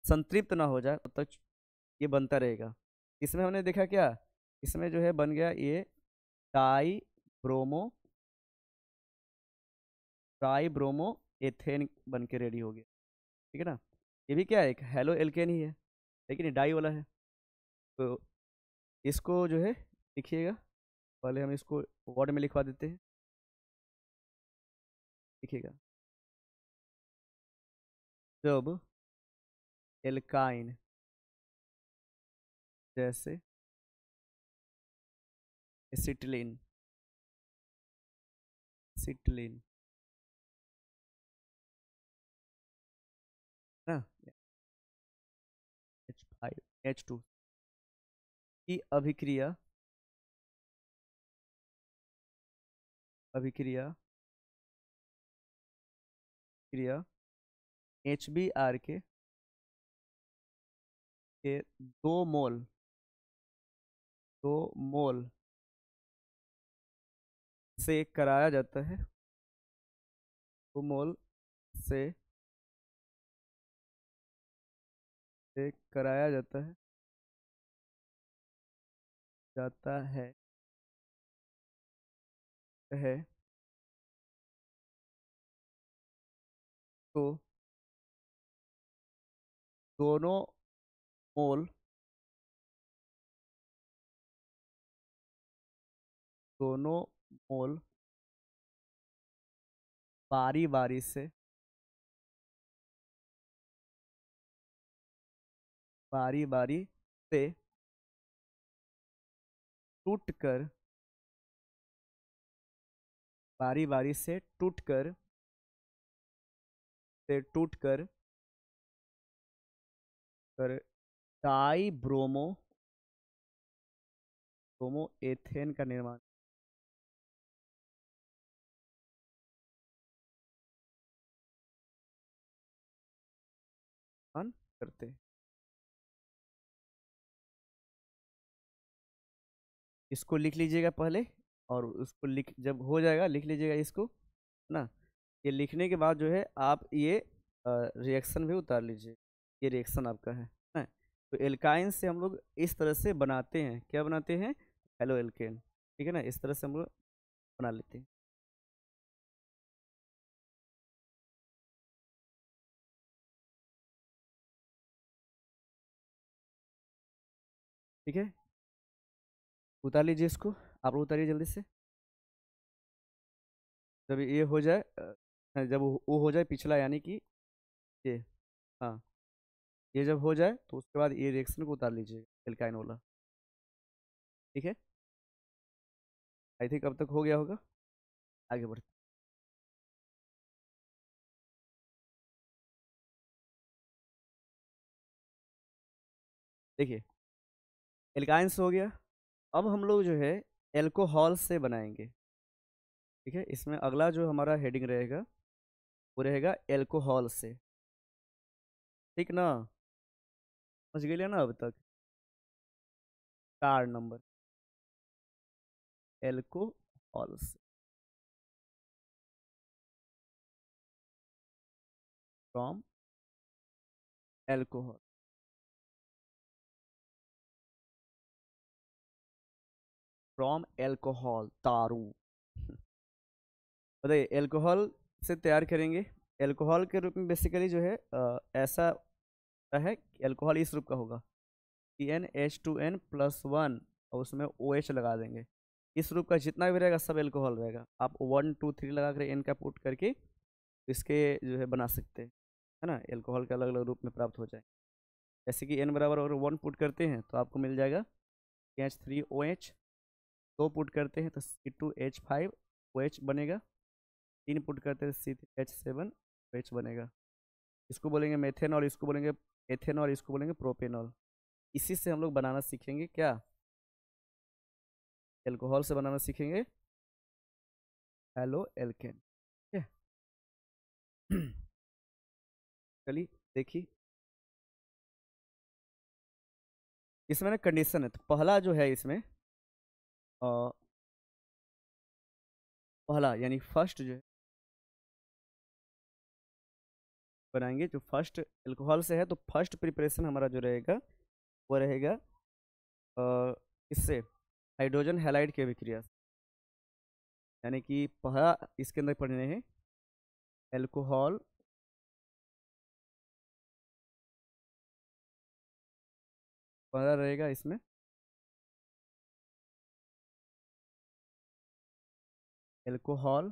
संतृप्त ना हो जाए तब तक ये बनता रहेगा। इसमें हमने देखा क्या, इसमें जो है बन गया ये die bromo try bromo ethane बन के रेडी हो गया। ठीक है ना। ये भी क्या है, एक हेलो एल्केन ही है, लेकिन ये डाई वाला है। तो इसको जो है लिखिएगा, पहले हम इसको वर्ड में लिखवा देते हैं। लिखिएगा, जब एल्काइन जैसे एसिटिलीन सिटिलीन ना, H5H2 की अभिक्रिया अभिक्रिया क्रिया HBr के 2 मोल से कराया जाता है, 2 मोल से कराया जाता है तो दोनों मोल दोनों मोल बारी बारी से बारी बारी से टूटकर बारी बारी से टूटकर कर डाई ब्रोमो एथेन का निर्माण करते हैं। इसको लिख लीजिएगा पहले, और उसको लिख जब हो जाएगा लिख लीजिएगा इसको, है ना। ये लिखने के बाद जो है आप ये रिएक्शन भी उतार लीजिए, ये रिएक्शन आपका है ना। तो एल्काइन से हम लोग इस तरह से बनाते हैं, क्या बनाते हैं, हेलो एल्केन। ठीक है ना, इस तरह से हम लोग बना लेते हैं। ठीक है, उतार लीजिए इसको, आप लोग उतारिए जल्दी से। जब ये हो जाए जब वो हो जाए पिछला, यानी कि ये, हाँ, ये जब हो जाए तो उसके बाद ये रिएक्शन को उतार लीजिए, एल्काइन वाला। ठीक है, आई थिंक अब तक हो गया होगा, आगे बढ़ते। देखिए, एल्काइंस हो गया। अब हम लोग जो है एल्कोहल से बनाएंगे। ठीक है, इसमें अगला जो हमारा हेडिंग रहेगा वो रहेगा एल्कोहल से। ठीक ना, समझ गए ना अब तक। 4 नंबर, एल्कोहल से, फ्रॉम एल्कोहल, फ्रॉम एल्कोहल तारू। बताइए, एल्कोहल से तैयार करेंगे। एल्कोहल के रूप में बेसिकली जो है ऐसा है, एल्कोहल इस रूप का होगा, CnH2n+1, और उसमें OH लगा देंगे। इस रूप का जितना भी रहेगा सब एल्कोहल रहेगा। आप 1 2 3 लगा कर एन का पुट करके इसके जो है बना सकते हैं, है ना, एल्कोहल के अलग अलग रूप में प्राप्त हो जाए। जैसे कि n बराबर अगर 1 पुट करते हैं तो आपको मिल जाएगा CH3OH, 2 पुट करते हैं तो C2H5OH बनेगा, 3 पुट करते हैं C3H7OH बनेगा। इसको बोलेंगे मेथेन, और इसको बोलेंगे एथेन, और इसको बोलेंगे प्रोपेनॉल। इसी से हम लोग बनाना सीखेंगे क्या, एल्कोहल से बनाना सीखेंगे हेलो एल्केन। ठीक है। चलिए देखिए, इसमें ना कंडीशन है, तो पहला जो है इसमें पहला यानी फर्स्ट जो है बनाएंगे जो फर्स्ट एल्कोहल से है, तो फर्स्ट प्रिपरेशन हमारा जो रहेगा वो रहेगा अ, इससे हाइड्रोजन हैलाइड की अभिक्रिया से। यानी कि पहला इसके अंदर पढ़ने हैं एल्कोहल, पहला रहेगा इसमें एल्कोहल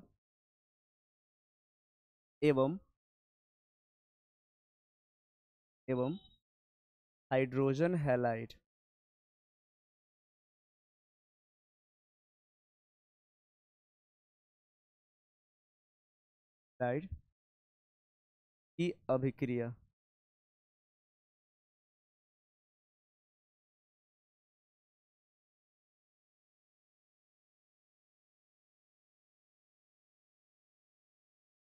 एवं एवं हाइड्रोजन हैलाइड हैलाइड की अभिक्रिया।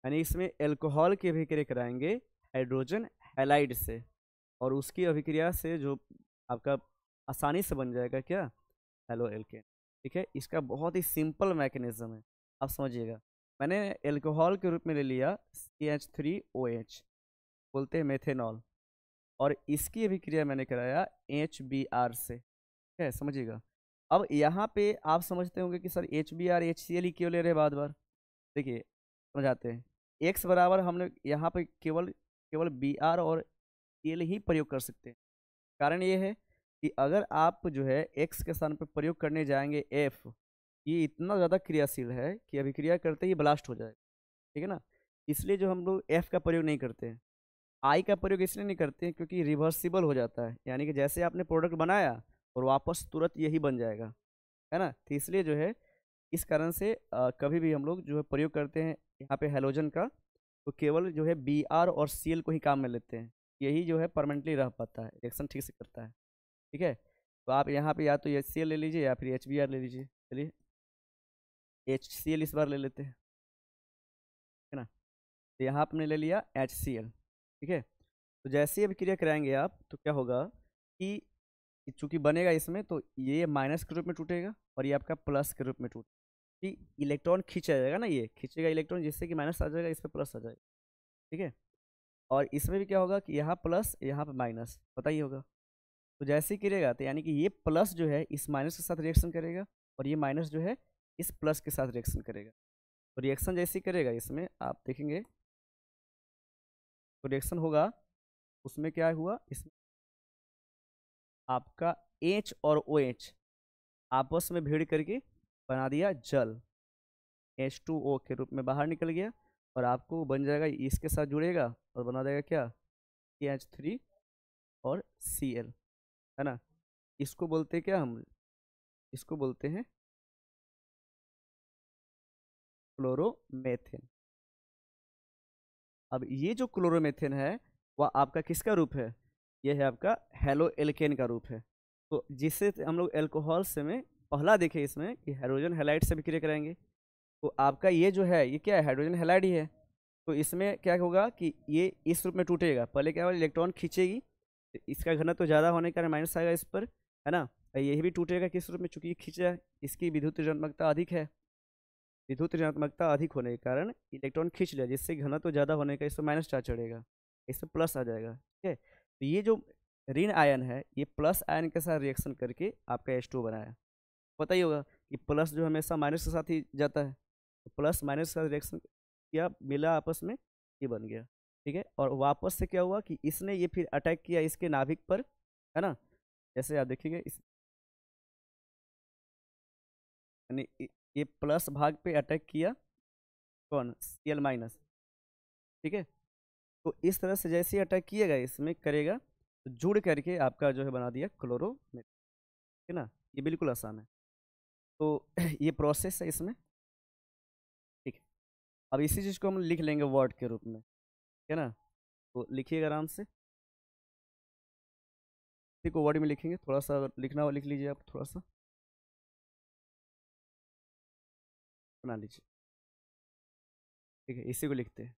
यानी इसमें एल्कोहल की अभिक्रिया कराएंगे हाइड्रोजन हैलाइड से, और उसकी अभिक्रिया से जो आपका आसानी से बन जाएगा क्या, हेलो एल्केन। ठीक है, इसका बहुत ही सिंपल मैकेनिज्म है, आप समझिएगा। मैंने एल्कोहल के रूप में ले लिया CH3OH, बोलते हैं मेथेनॉल, और इसकी अभिक्रिया मैंने कराया HBr से। ठीक है, समझिएगा। अब यहाँ पे आप समझते होंगे कि सर HBr HCl ही क्यों ले रहे हैं बार बार। देखिए समझाते हैं। एक्स बराबर हमने यहाँ पे केवल केवल Br और Cl ही प्रयोग कर सकते हैं। कारण ये है कि अगर आप जो है एक्स के स्थान पर प्रयोग करने जाएंगे एफ, ये इतना ज़्यादा क्रियाशील है कि अभिक्रिया करते ही ब्लास्ट हो जाएगा। ठीक है ना, इसलिए जो हम लोग एफ का प्रयोग नहीं करते हैं। आई का प्रयोग इसलिए नहीं करते हैं क्योंकि रिवर्सिबल हो जाता है, यानी कि जैसे आपने प्रोडक्ट बनाया और वापस तुरंत यही बन जाएगा, है ना। तो इसलिए जो है इस कारण से कभी भी हम लोग जो है प्रयोग करते हैं यहाँ पे हेलोजन का, तो केवल जो है Br और Cl को ही काम में लेते हैं। यही जो है परमानेंटली रह पाता है, रिएक्शन ठीक से करता है। ठीक है, तो आप यहाँ पे या तो HCl ले लीजिए या फिर HBr ले लीजिए। चलिए HCl इस बार ले लेते हैं, है ना। तो यहाँ आपने ले लिया HCl। ठीक है, तो जैसे ही अभिक्रिया कराएंगे आप तो क्या होगा कि चूंकि बनेगा इसमें, तो ये माइनस के रूप में टूटेगा और ये आपका प्लस के रूप में टूट, कि इलेक्ट्रॉन खींचा जाएगा ना, ये खींचेगा इलेक्ट्रॉन, जिससे कि माइनस आ जाएगा, इस पर प्लस आ जाएगा। ठीक है, और इसमें भी क्या होगा कि यहाँ प्लस यहाँ पे माइनस, पता ही होगा। तो जैसे ही गिरेगा तो यानी कि ये प्लस जो है इस माइनस के साथ रिएक्शन करेगा, और ये माइनस जो है इस प्लस के साथ रिएक्शन करेगा। तो रिएक्शन जैसे ही करेगा इसमें आप देखेंगे, तो रिएक्शन होगा उसमें क्या हुआ, इसमें आपका H और OH आपस में भिड़ करके बना दिया जल, H2O के रूप में बाहर निकल गया, और आपको बन जाएगा, इसके साथ जुड़ेगा और बना देगा क्या, CH3 और Cl, है ना। इसको बोलते हैं क्या, हम इसको बोलते हैं क्लोरोमेथेन। अब ये जो क्लोरोमेथेन है वह आपका किसका रूप है, ये है आपका हेलो एल्केन का रूप है। तो जिससे हम लोग एल्कोहल से में पहला देखे इसमें कि हाइड्रोजन हैलाइड से विक्रिया कराएंगे, तो आपका ये जो है ये क्या है, हाइड्रोजन हैलाइड ही है। तो इसमें क्या होगा कि ये इस रूप में टूटेगा, पहले क्या होगा इलेक्ट्रॉन खींचेगी, तो इसका घनत्व तो ज़्यादा होने के कारण माइनस आएगा इस पर, है ना। और यही भी टूटेगा किस रूप में, चूंकि ये खींचा है, इसकी विद्युत ऋणात्मकता अधिक है, विद्युत ऋणात्मकता अधिक होने के कारण इलेक्ट्रॉन खींच लिया, जिससे घनत्व तो ज़्यादा होने का इस पर माइनस चार्ज चढ़ेगा, इस पर प्लस आ जाएगा। ठीक है, तो ये जो ऋण आयन है ये प्लस आयन के साथ रिएक्शन करके आपका H2 बनाया। पता ही होगा कि प्लस जो हमेशा माइनस के साथ ही जाता है, तो प्लस माइनस के साथ रिएक्शन किया, मिला आपस में, ये बन गया। ठीक है, और वापस से क्या हुआ कि इसने ये फिर अटैक किया इसके नाभिक पर, है ना। जैसे आप देखेंगे इस, यानी ये प्लस भाग पे अटैक किया, कौन, Cl-। ठीक है, तो इस तरह से जैसे ही अटैक किएगा इसमें करेगा, तो जुड़ करके आपका जो है बना दिया क्लोरोमेथ। है ना, ये बिल्कुल आसान है। तो ये प्रोसेस है इसमें। ठीक है, अब इसी चीज़ को हम लिख लेंगे वर्ड के रूप में, है ना। तो लिखिएगा आराम से, इसी को वर्ड में लिखेंगे, थोड़ा सा अगर लिखना हो लिख लीजिए, आप थोड़ा सा बना लीजिए। ठीक है, इसी को लिखते हैं।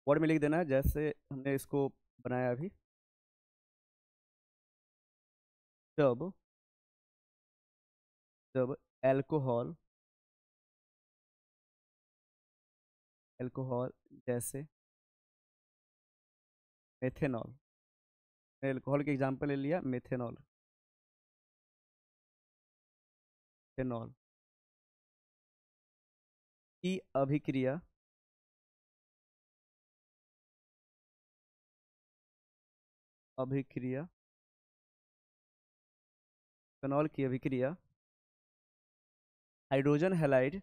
वर्ड में लिख देना है जैसे हमने इसको बनाया अभी। जब जब एल्कोहल एल्कोहल जैसे मेथेनॉल। एल्कोहल के एग्जाम्पल ले लिया, मेथेनॉल, फेनॉल की अभिक्रिया अभिक्रिया फेनॉल की अभिक्रिया हाइड्रोजन हैलाइड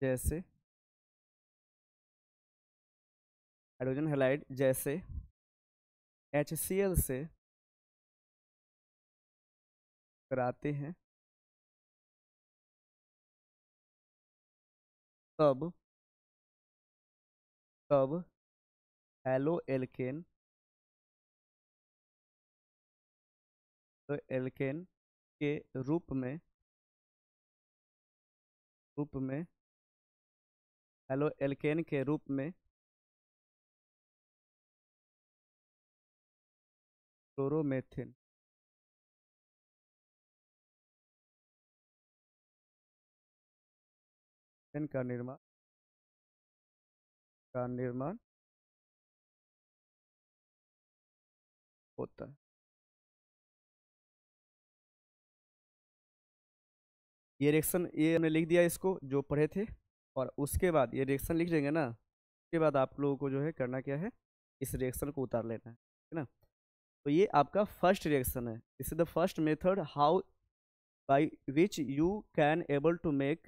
जैसे हाइड्रोजन हैलाइड जैसे HCl से कराते हैं, तब तब हेलो एल्केन तो एल्केन के रूप में हेलो एल्केन के रूप में क्लोरोमेथेन का निर्माण होता है। ये रिएक्शन, ये हमने लिख दिया इसको जो पढ़े थे, और उसके बाद ये रिएक्शन लिख देंगे ना, उसके बाद आप लोगों को जो है करना क्या है, इस रिएक्शन को उतार लेना है ना। तो ये आपका फर्स्ट रिएक्शन है। This is the first method how by which you can able to make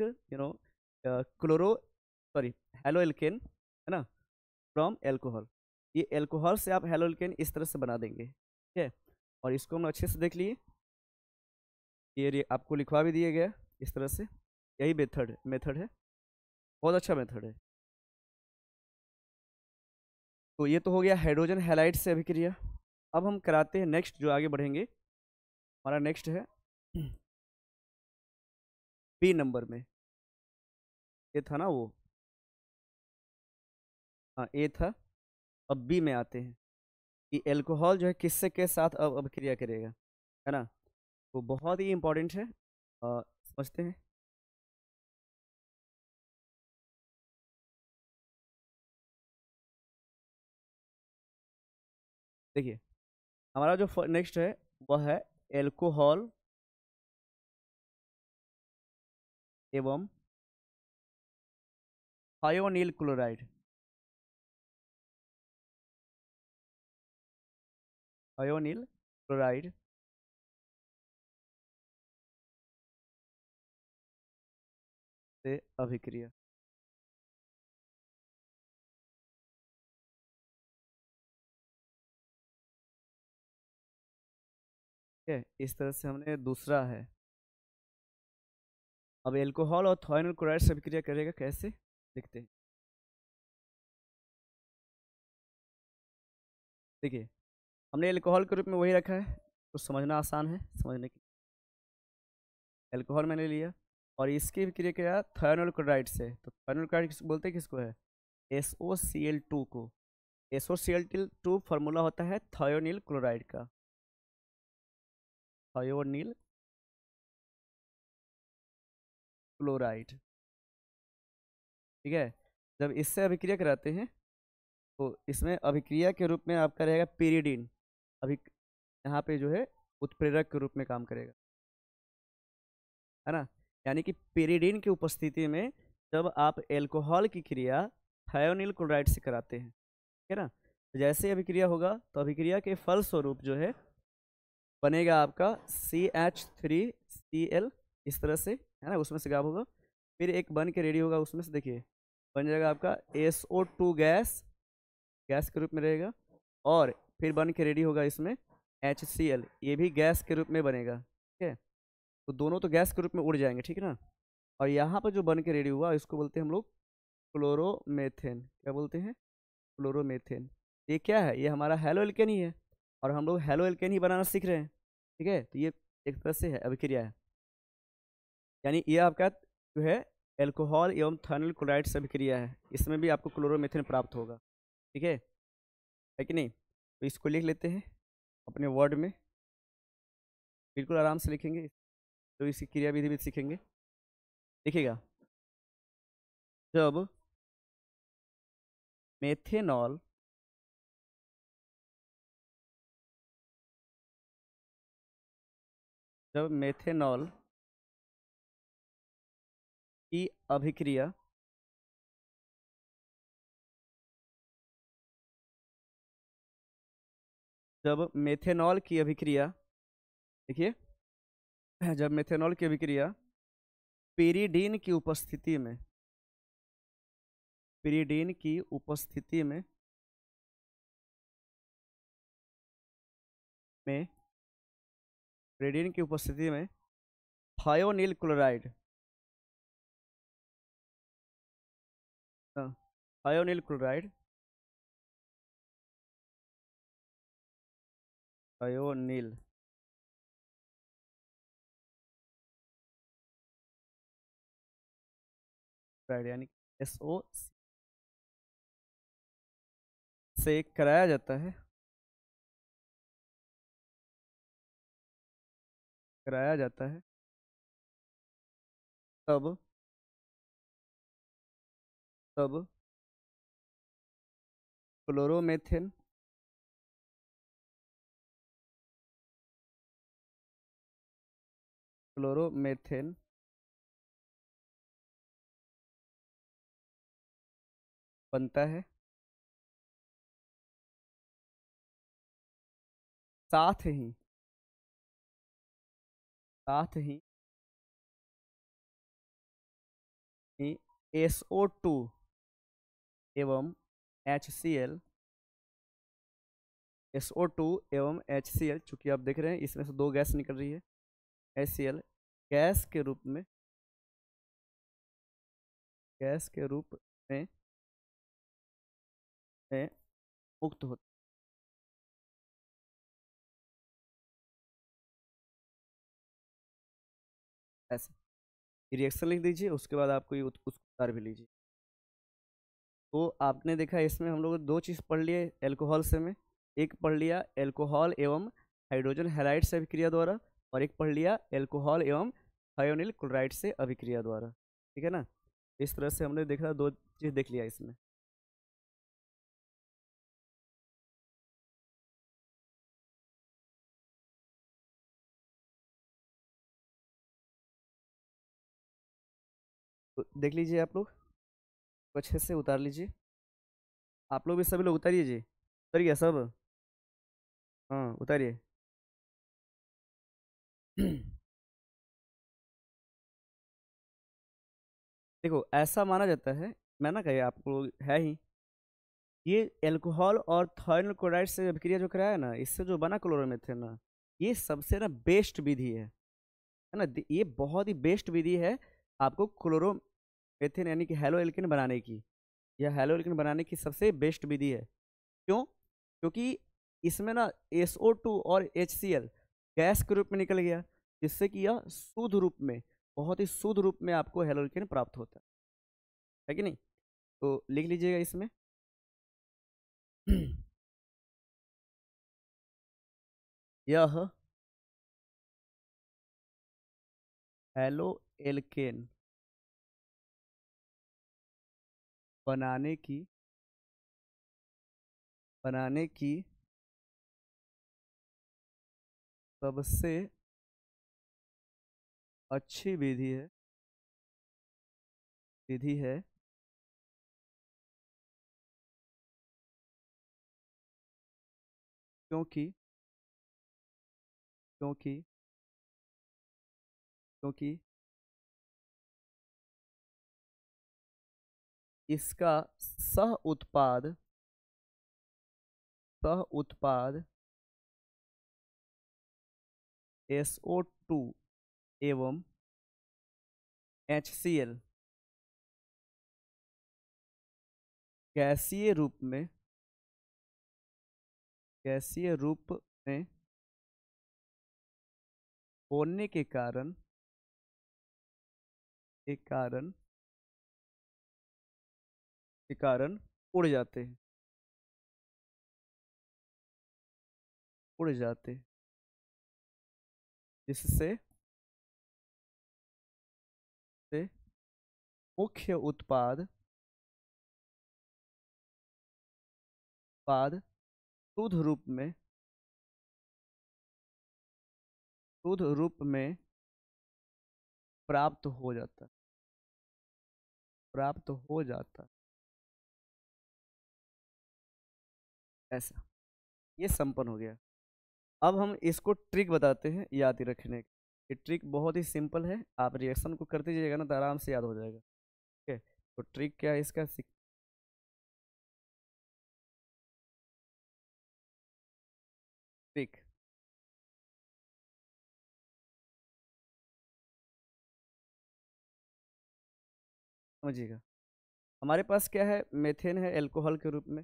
chloro sorry halo alkane, है ना, फ्रॉम एल्कोहल। ये एल्कोहल से आप हेलो एल्केन इस तरह से बना देंगे, ठीक है। और इसको हम अच्छे से देख लिए, ये आपको लिखवा भी दिया गया इस तरह से। यही मेथड है, बहुत अच्छा मेथड है। तो ये तो हो गया हाइड्रोजन हैलाइड से अभिक्रिया। अब हम कराते हैं नेक्स्ट, जो आगे बढ़ेंगे हमारा नेक्स्ट है बी नंबर में। ये था ना वो, हाँ ए था। अब बी में आते हैं कि एल्कोहल जो है किससे के साथ अब अभिक्रिया करेगा, है ना। वो बहुत ही इंपॉर्टेंट है, समझते हैं। देखिए हमारा जो नेक्स्ट है वह है एल्कोहल एवं थायोनील क्लोराइड। थायोनील क्लोराइड से अभिक्रिया, ठीक है। इस तरह से हमने दूसरा है। अब एल्कोहल और थायोनील क्लोराइड से अभिक्रिया करेगा कैसे, देखते हैं। देखिए हमने एल्कोहल के रूप में वही रखा है, तो समझना आसान है, समझने की। एल्कोहल मैंने लिया और इसकी अभिक्रिया किया थायोनील क्लोराइड से। तो थायोनील क्लोराइड बोलते हैं किसको है, SOCl2 को। SOCl2 फार्मूला होता है थायोनील क्लोराइड का, थायोनील क्लोराइड, ठीक है। जब इससे अभिक्रिया कराते हैं तो इसमें अभिक्रिया के रूप में आपका रहेगा पीरिडीन। अभी यहाँ पे जो है उत्प्रेरक के रूप में काम करेगा, है ना। यानी कि पीरिडीन की उपस्थिति में जब आप एल्कोहल की क्रिया थायोनील क्लोराइड से कराते हैं, ठीक है ना, तो जैसे अभिक्रिया होगा तो अभिक्रिया के फलस्वरूप जो है बनेगा आपका CH3Cl, इस तरह से, है ना, उसमें से गायब होगा। फिर एक बन के रेडी होगा उसमें से, देखिए बन जाएगा आपका SO2 गैस, गैस के रूप में रहेगा। और फिर बन के रेडी होगा इसमें HCl, ये भी गैस के रूप में बनेगा, ठीक है। तो दोनों तो गैस के रूप में उड़ जाएंगे, ठीक है ना। और यहाँ पर जो बन के रेडी हुआ इसको बोलते हैं हम लोग क्लोरोमेथेन। क्या बोलते हैं, क्लोरोमेथेन। ये क्या है, ये हमारा हेलो एल्केन ही है, और हम लोग हेलो एल्केन ही बनाना सीख रहे हैं, ठीक है। तो ये एक तरह से है अभिक्रिया है, यानी ये आपका जो है एल्कोहल एवं थायोनील क्लोराइड से अभिक्रिया है। इसमें भी आपको क्लोरोमेथेन प्राप्त होगा, ठीक है कि नहीं। तो इसको लिख लेते हैं अपने वर्ड में, बिल्कुल आराम से लिखेंगे, तो इसकी क्रिया विधि भी सीखेंगे। देखिएगा, जब मेथेनॉल जब मेथेनॉल की अभिक्रिया जब मेथेनॉल की अभिक्रिया देखिए, जब मेथेनॉल की अभिक्रिया पीरिडीन की उपस्थिति में पीरिडीन की उपस्थिति में पीरिडीन की उपस्थिति में थायोनील क्लोराइड थायोनील क्लोराइड थायोनील क्लोराइड यानी SO से कराया जाता है तब तब क्लोरोमेथेन क्लोरोमेथेन बनता है। साथ ही साथ ही SO2 एवं HCl SO2 एवं HCl, चूंकि आप देख रहे हैं इसमें से दो गैस निकल रही है, HCl गैस के रूप में गैस के रूप में, में मुक्त होता है। ऐसे रिएक्शन लिख दीजिए, उसके बाद आपको ये उसको उतार भी लीजिए। तो आपने देखा इसमें हम लोग दो चीज़ पढ़ लिए एल्कोहल से में, एक पढ़ लिया एल्कोहल एवं हाइड्रोजन हैलाइड से अभिक्रिया द्वारा, और एक पढ़ लिया एल्कोहल एवं थायोनिल क्लोराइड से अभिक्रिया द्वारा। ठीक है ना, इस तरह से हमने देखा, दो चीज़ देख लिया इसमें। तो देख लीजिए आप लोग, अच्छे से उतार लीजिए। आप लोग भी, सभी लोग उतारिए जी, उतर गया सब? हाँ उतारिए। देखो ऐसा माना जाता है, मैं ना कहे आपको है ही, ये एल्कोहल और थायोनिल क्लोराइड से अभिक्रिया जो कराया ना, इससे जो बना क्लोरोमीथेन ना, ये सबसे ना बेस्ट विधि है ना, ये बहुत ही बेस्ट विधि है आपको क्लोरोमीथेन यानी कि हैलो एल्केन बनाने की। यह हैलो एल्केन बनाने की सबसे बेस्ट विधि है। क्यों? क्योंकि इसमें ना SO2 और HCl गैस के रूप में निकल गया, जिससे कि यह शुद्ध रूप में, बहुत ही शुद्ध रूप में आपको हैलो एल्केन प्राप्त होता है कि नहीं? तो लिख लीजिएगा इसमें। यह हैलो एल्केन बनाने की बनाने की सबसे अच्छी विधि है क्योंकि क्योंकि क्योंकि इसका सह उत्पाद सह उत्पाद SO2 एवं HCl गैसीय रूप में गैसीय रूप में होने के कारण उड़ जाते हैं उड़ जाते हैं, जिससे से मुख्य उत्पाद उत्पाद शुद्ध रूप में प्राप्त हो जाता है, प्राप्त हो जाता है, ऐसा। ये संपन्न हो गया। अब हम इसको ट्रिक बताते हैं याद रखने की। ये ट्रिक बहुत ही सिंपल है, आप रिएक्शन को करते जाइएगा ना तो आराम से याद हो जाएगा। ठीक है, तो ट्रिक क्या है इसका, ट्रिक समझिएगा। हमारे पास क्या है, मेथेन है एल्कोहल के रूप में,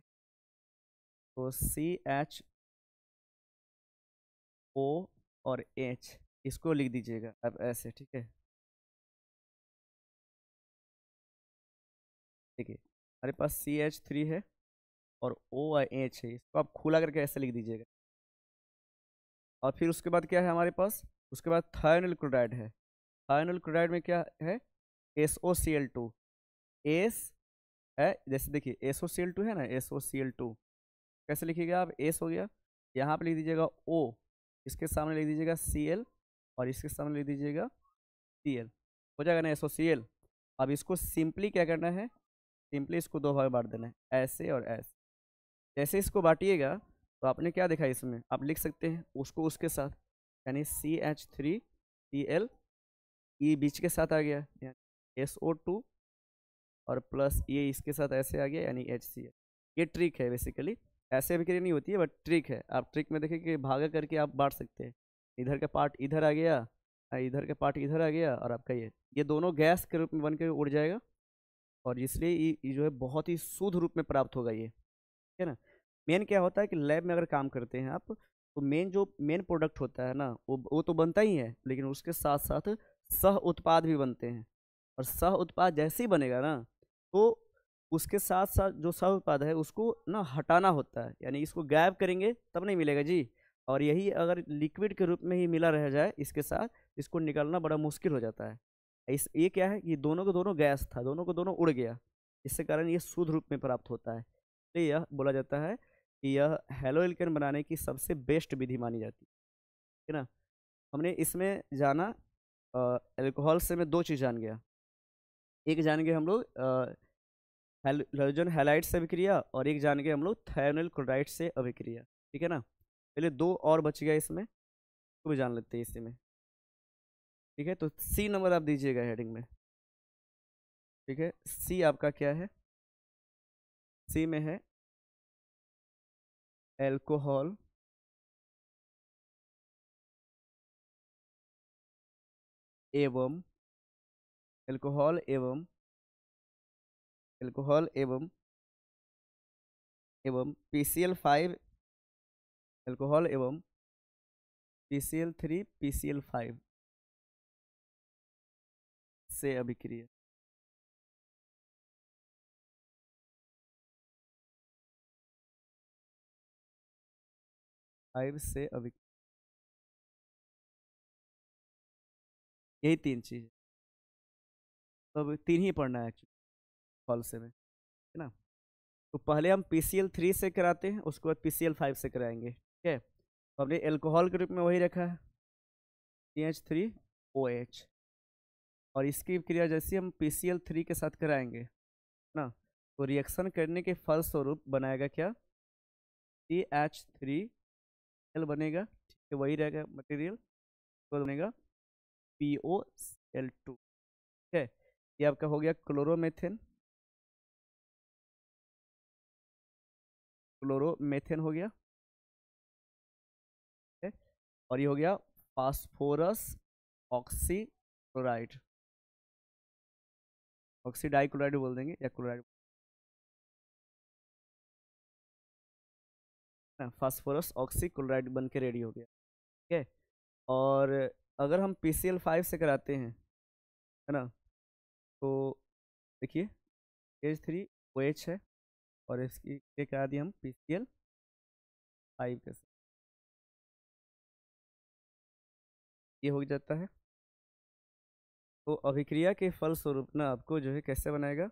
तो CHO और H, इसको लिख दीजिएगा अब ऐसे। ठीक है, देखिए हमारे पास CH3 है और OH है, इसको आप खुला करके ऐसे लिख दीजिएगा। और फिर उसके बाद क्या है हमारे पास, उसके बाद थायोनिल क्लोराइड है। थायोनिल क्लोराइड में क्या है, SOCl2। एस है, जैसे देखिए SOCl2 है ना, SOCl2 कैसे लिखिएगा आप, एस हो गया, यहाँ पे लिख दीजिएगा O, इसके सामने लिख दीजिएगा Cl, और इसके सामने लिख दीजिएगा Cl, हो जाएगा ना SOCl। अब इसको सिंपली क्या करना है, सिंपली इसको दो भाग में बांट देना है, ऐसे और ऐसे। जैसे इसको बांटिएगा तो आपने क्या देखा, इसमें आप लिख सकते हैं उसको उसके साथ, यानी CH3Cl, ई बीच के साथ आ गया, यानी SO2, और प्लस ये इसके साथ ऐसे आ गया, यानी HCl। ये ट्रिक है बेसिकली, ऐसे अभिक्रिया नहीं होती है बट ट्रिक है। आप ट्रिक में देखिए कि भागा करके आप बांट सकते हैं, इधर का पार्ट इधर आ गया, इधर का पार्ट इधर आ गया, और आपका ये दोनों गैस के रूप में बन के उड़ जाएगा, और इसलिए ये जो है बहुत ही शुद्ध रूप में प्राप्त होगा ये। ठीक है ना। मेन क्या होता है कि लैब में अगर काम करते हैं आप, तो मेन प्रोडक्ट होता है ना, वो तो बनता ही है, लेकिन उसके साथ साथ सह उत्पाद भी बनते हैं। और सह उत्पाद जैसे ही बनेगा ना, तो उसके साथ साथ जो सह उत्पाद है उसको ना हटाना होता है, यानी इसको गायब करेंगे तब नहीं मिलेगा जी। और यही अगर लिक्विड के रूप में ही मिला रह जाए इसके साथ, इसको निकालना बड़ा मुश्किल हो जाता है। इस ये क्या है कि दोनों को दोनों गैस था, दोनों को दोनों उड़ गया, इससे कारण ये शुद्ध रूप में प्राप्त होता है। तो यह बोला जाता है कि यह हेलोइल्केन बनाने की सबसे बेस्ट विधि मानी जाती है ना। हमने इसमें जाना, अल्कोहल से मैं दो चीज़ जान गया। एक जान गए हम लोग हाइड्रोजन हैलाइड से अभिक्रिया, और एक जान गए हम लोग थायोनिल क्लोराइड से अभिक्रिया। ठीक है ना, पहले दो और बच गया इसमें, तो भी जान लेते हैं इसी में। ठीक है, तो सी नंबर आप दीजिएगा हेडिंग में। ठीक है, सी आपका क्या है, सी में है एल्कोहल एवं एल्कोहल एवं एल्कोहल एवं PCl5, एल्कोहल एवं PCl3 PCl5 से अभिक्रिया। 5 से अभिक्रिया, यही तीन चीज। तो अब तीन ही पढ़ना है एक्चुअली फॉल से में, है ना। तो पहले हम PCl3 से कराते हैं, उसके बाद PCl5 से कराएंगे। ठीक है, तो हमने एल्कोहल के रूप में वही रखा है, CH3OH, और इसकी क्रिया जैसे हम PCl3 के साथ कराएंगे ना, तो रिएक्शन करने के फलस्वरूप बनाएगा क्या, CH3L बनेगा। ठीक है, वही रहेगा मटेरियल, तो बनेगा POCl2। ठीक है, ये आपका हो गया क्लोरोमेथेन, क्लोरोमेथेन हो गया। ठीक है, और ये हो गया फास्फोरस ऑक्सीक्लोराइड, ऑक्सीडाई क्लोराइड बोल देंगे या क्लोराइड, फास्फोरस ऑक्सीक्लोराइड बन के रेडी हो गया। ठीक है, और अगर हम PCl5 से कराते हैं, है ना, तो देखिए H3OH है, और इसकी ये करा दिए हम PCl5 के साथ, ये हो जाता है तो अभिक्रिया के फलस्वरूप ना आपको जो है कैसे बनाएगा,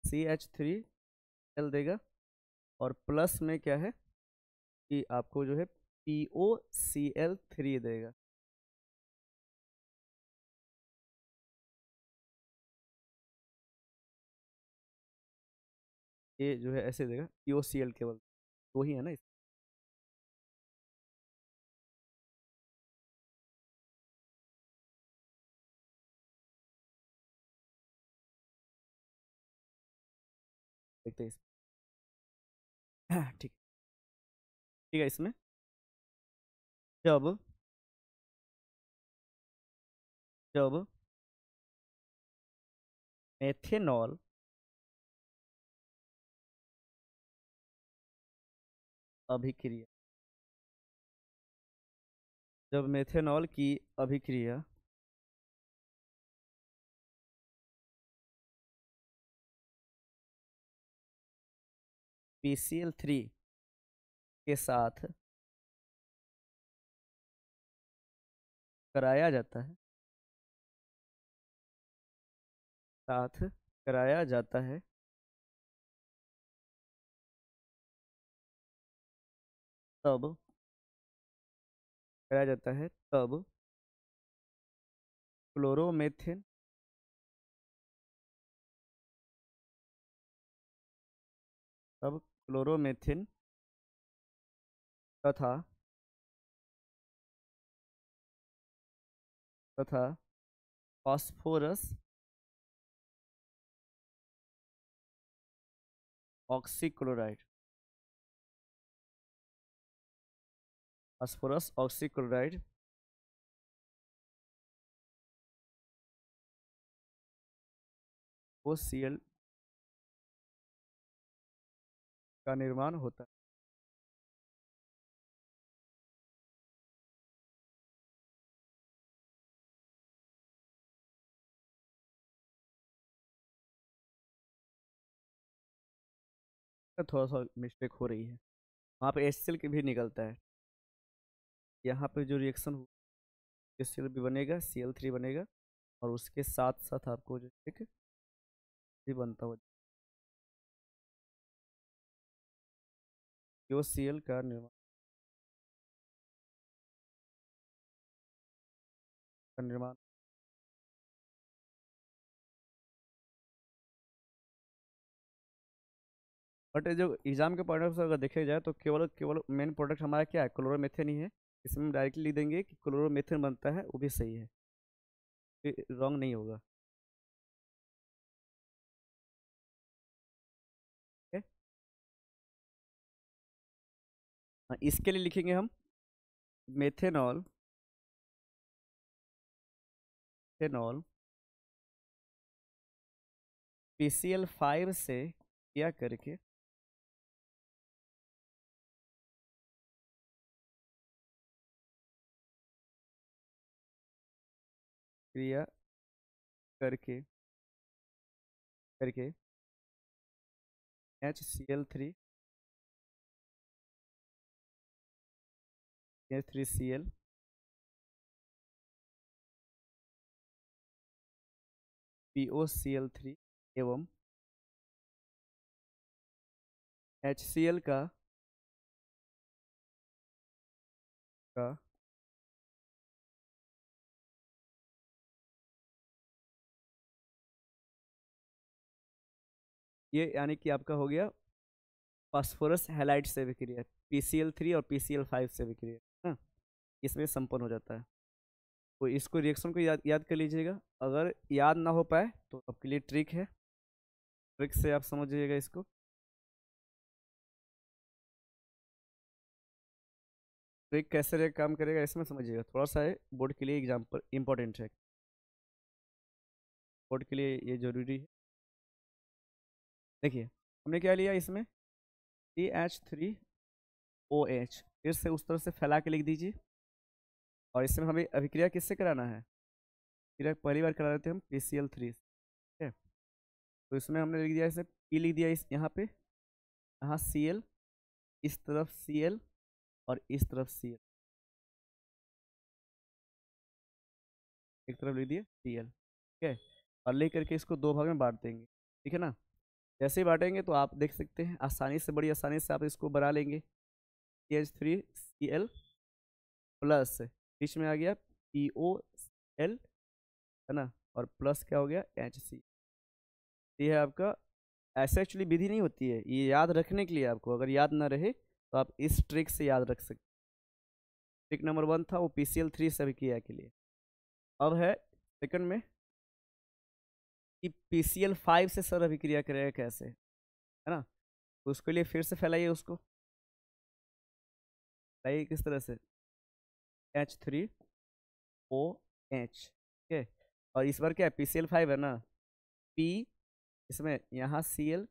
CH3L देगा, और प्लस में क्या है कि आपको जो है POCl3 देगा। ये जो है ऐसे देगा, POCl केवल दो ही है ना देखते हैं ठीक, ठीक है। इसमें जब जब एथेनॉल अभिक्रिया, जब मेथेनॉल की अभिक्रिया PCl3 के साथ कराया जाता है, साथ कराया जाता है, तब कराया जाता है, तब क्लोरोमेथेन तब क्लोरोमेथेन तथा तथा phosphorus oxychloride, phosphorus oxychloride OCl का निर्माण होता है। थोड़ा सा मिस्टेक हो रही है, वहाँ पे HCl की भी निकलता है, यहाँ पे जो रिएक्शन हो HCl भी बनेगा, Cl3 बनेगा, और उसके साथ साथ आपको जो एक भी बनता हो OCl का निर्माण। बट जो एग्जाम के पॉइंट ऑफ से अगर देखे जाए तो केवल केवल मेन प्रोडक्ट हमारा क्या है, क्लोरोमेथेन ही है। इसमें हम डायरेक्टली लिख देंगे कि क्लोरोमेथेन बनता है, वो भी सही है, रॉन्ग नहीं होगा। ठीक है? हाँ, इसके लिए लिखेंगे हम मेथेनॉल फेनॉल PCl5 से क्या करके क्रिया करके करके HCl3 H3Cl POCl3 एवं HCl का ये यानी कि आपका हो गया फास्फोरस हैलाइड से विक्रिया, PCl3 और PCl5 से विक्रिया, हाँ, इसमें संपन्न हो जाता है। तो इसको रिएक्शन को याद याद कर लीजिएगा। अगर याद ना हो पाए तो आपके लिए ट्रिक है, ट्रिक से आप समझिएगा इसको। ट्रिक कैसे काम करेगा इसमें समझिएगा, थोड़ा सा है बोर्ड के लिए एग्जाम्पल इंपॉर्टेंट है, बोर्ड के लिए ये जरूरी है। देखिए हमने क्या लिया इसमें, CH3OH, फिर से उस तरह से फैला के लिख दीजिए। और इसमें हमें अभिक्रिया किससे कराना है, क्रिया पहली बार करा रहे थे हम PCl3, ठीक है। तो इसमें हमने लिख दिया, इसे P लिख दिया इस यहाँ पे, यहाँ Cl, इस तरफ Cl, और इस तरफ Cl। एक तरफ लिख दिए Cl, ठीक है। और ले करके इसको दो भाग में बांट देंगे, ठीक है ना। जैसे ही बांटेंगे तो आप देख सकते हैं आसानी से, बड़ी आसानी से आप इसको बना लेंगे। CH3Cl प्लस बीच में आ गया POL, है ना, और प्लस क्या हो गया HC। ये है आपका, ऐसे एक्चुअली विधि नहीं होती है, ये याद रखने के लिए आपको, अगर याद ना रहे तो आप इस ट्रिक से याद रख सकते। ट्रिक नंबर 1 था वो PCl3 से अभिक्रिया के लिए। अब है सेकंड में कि PCl5 से सर अभिक्रिया करेगा कैसे, है ना। तो उसके लिए फिर से फैलाइए उसको, फैलाइए किस तरह से, H3OH, ठीक है। और इस बार क्या है, PCl5 है ना, P, इसमें यहाँ Cl,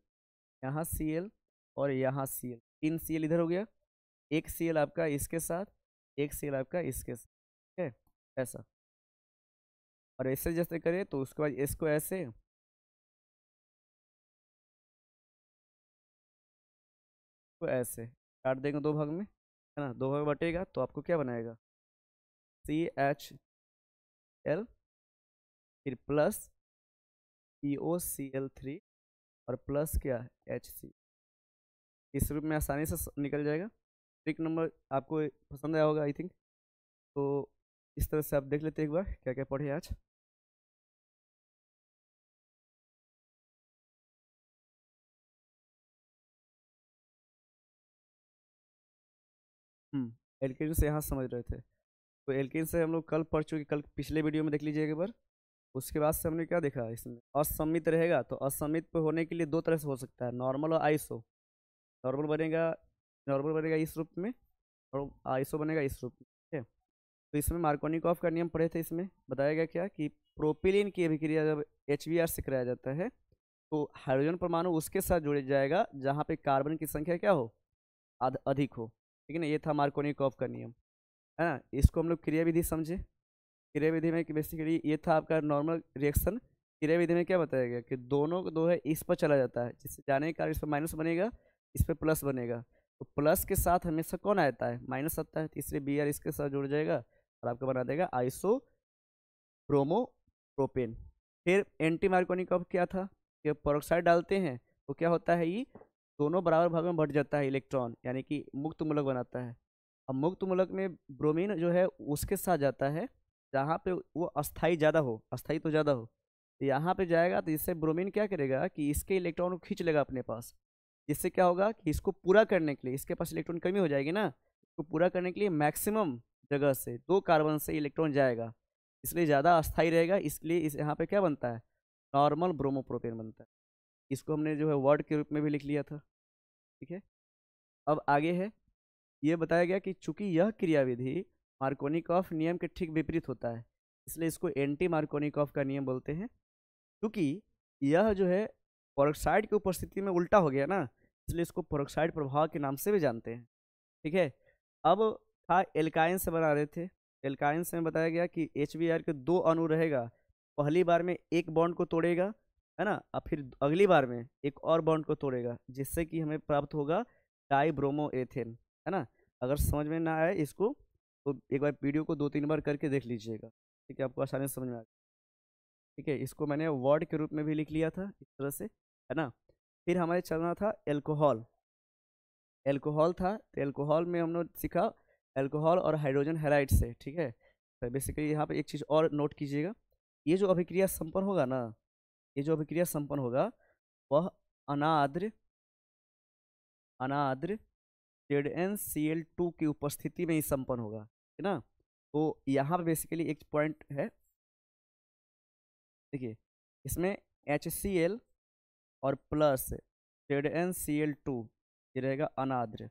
यहाँ Cl और यहाँ Cl, 3 Cl इधर हो गया, एक Cl आपका इसके साथ, एक Cl आपका इसके साथ, ठीक है, ऐसा। और ऐसे जैसे करें तो उसके बाद इसको ऐसे, तो ऐसे काट देंगे दो भाग में, है ना। दो भाग में बटेगा तो आपको क्या बनाएगा, CHL, फिर प्लस POCl3 और प्लस क्या HC। इस रूप में आसानी से निकल जाएगा। ट्रिक नंबर आपको पसंद आया होगा आई थिंक। तो इस तरह से आप देख लेते हैं एक बार क्या क्या पढ़े आज। एल्केन से यहाँ समझ रहे थे, तो एल्केन से हम लोग कल पढ़ चुके, कल पिछले वीडियो में देख लीजिएगा एक बार। उसके बाद से हमने क्या देखा, इसमें असममित रहेगा तो असममित पे होने के लिए दो तरह से हो सकता है, नॉर्मल और आइसो। नॉर्मल बनेगा, नॉर्मल बनेगा इस रूप में, और आइसो बनेगा इस रूप में, ठीक है। तो इसमें मार्कोनिकॉफ का नियम पढ़े थे, इसमें बताया गया क्या कि प्रोपिलीन की अभिक्रिया जब HBr से कराया जाता है तो हाइड्रोजन परमाणु उसके साथ जुड़ जाएगा जहाँ पे कार्बन की संख्या क्या हो, अधिक हो, ठीक है ना। ये था मार्कोनिकॉफ का नियम, है ना। इसको हम लोग क्रिया विधि समझे। क्रिया विधि में कि बेसिकली ये था आपका नॉर्मल रिएक्शन। क्रिया विधि में क्या बताया गया कि दोनों को दो है इस पर चला जाता है, जिससे जाने के कारण इस पर माइनस बनेगा, इस पर प्लस बनेगा। तो प्लस के साथ हमेशा कौन आता है, माइनस आता है, तो इसलिए Br इसके साथ जुड़ जाएगा और आपका बना देगा आइसो ब्रोमो प्रोपेन। फिर एंटी मार्कोनिकॉफ क्या था कि पेरोक्साइड डालते हैं तो क्या होता है, ये दोनों बराबर भाग में बढ़ जाता है इलेक्ट्रॉन, यानी कि मुक्त मूलक बनाता है। अब मुक्त मूलक में ब्रोमीन जो है उसके साथ जाता है जहाँ पे वो अस्थाई ज़्यादा हो, अस्थाई तो ज़्यादा हो, तो यहाँ पे जाएगा तो इससे ब्रोमीन क्या करेगा कि इसके इलेक्ट्रॉन को खींच लेगा अपने पास। जिससे क्या होगा कि इसको पूरा करने के लिए, इसके पास इलेक्ट्रॉन कमी हो जाएगी ना, इसको पूरा करने के लिए मैक्सिमम जगह से दो कार्बन से इलेक्ट्रॉन जाएगा, इसलिए ज़्यादा अस्थाई रहेगा। इसलिए इस यहाँ पे क्या बनता है, नॉर्मल ब्रोमोप्रोपेन बनता है। इसको हमने जो है वर्ड के रूप में भी लिख लिया था, ठीक है। अब आगे है, ये बताया गया कि चूंकि यह क्रियाविधि मार्कोनिकॉफ नियम के ठीक विपरीत होता है, इसलिए इसको एंटी मार्कोनिकॉफ का नियम बोलते हैं। क्योंकि यह जो है पेरोक्साइड की उपस्थिति में उल्टा हो गया ना, इसलिए इसको पेरोक्साइड प्रभाव के नाम से भी जानते हैं, ठीक है। अब था एल्काइन से बना रहे थे। एल्काइन से बताया गया कि HBr के दो अणु रहेगा, पहली बार में एक बॉन्ड को तोड़ेगा, है ना, और फिर अगली बार में एक और बॉन्ड को तोड़ेगा, जिससे कि हमें प्राप्त होगा डाई ब्रोमो एथेन, है ना। अगर समझ में ना आए इसको तो एक बार वीडियो को 2-3 बार करके देख लीजिएगा, ठीक है, आपको आसानी से समझ में आ जाए, ठीक है। इसको मैंने वर्ड के रूप में भी लिख लिया था इस तरह से, है ना। फिर हमारे चलना था एल्कोहल। एल्कोहल था तो एल्कोहल में हम लोग सीखा एल्कोहल और हाइड्रोजन हैलाइड से, ठीक है। तो बेसिकली यहाँ पे एक चीज़ और नोट कीजिएगा, ये जो अभिक्रिया संपन्न होगा ना, ये जो अभिक्रिया संपन्न होगा वह अनाद्र अनाद्र ZnCl2 की उपस्थिति में ही संपन्न होगा, है ना। तो यहाँ पे बेसिकली एक पॉइंट है, देखिए, इसमें HCl और प्लस ZnCl2 ये रहेगा अनाद्र,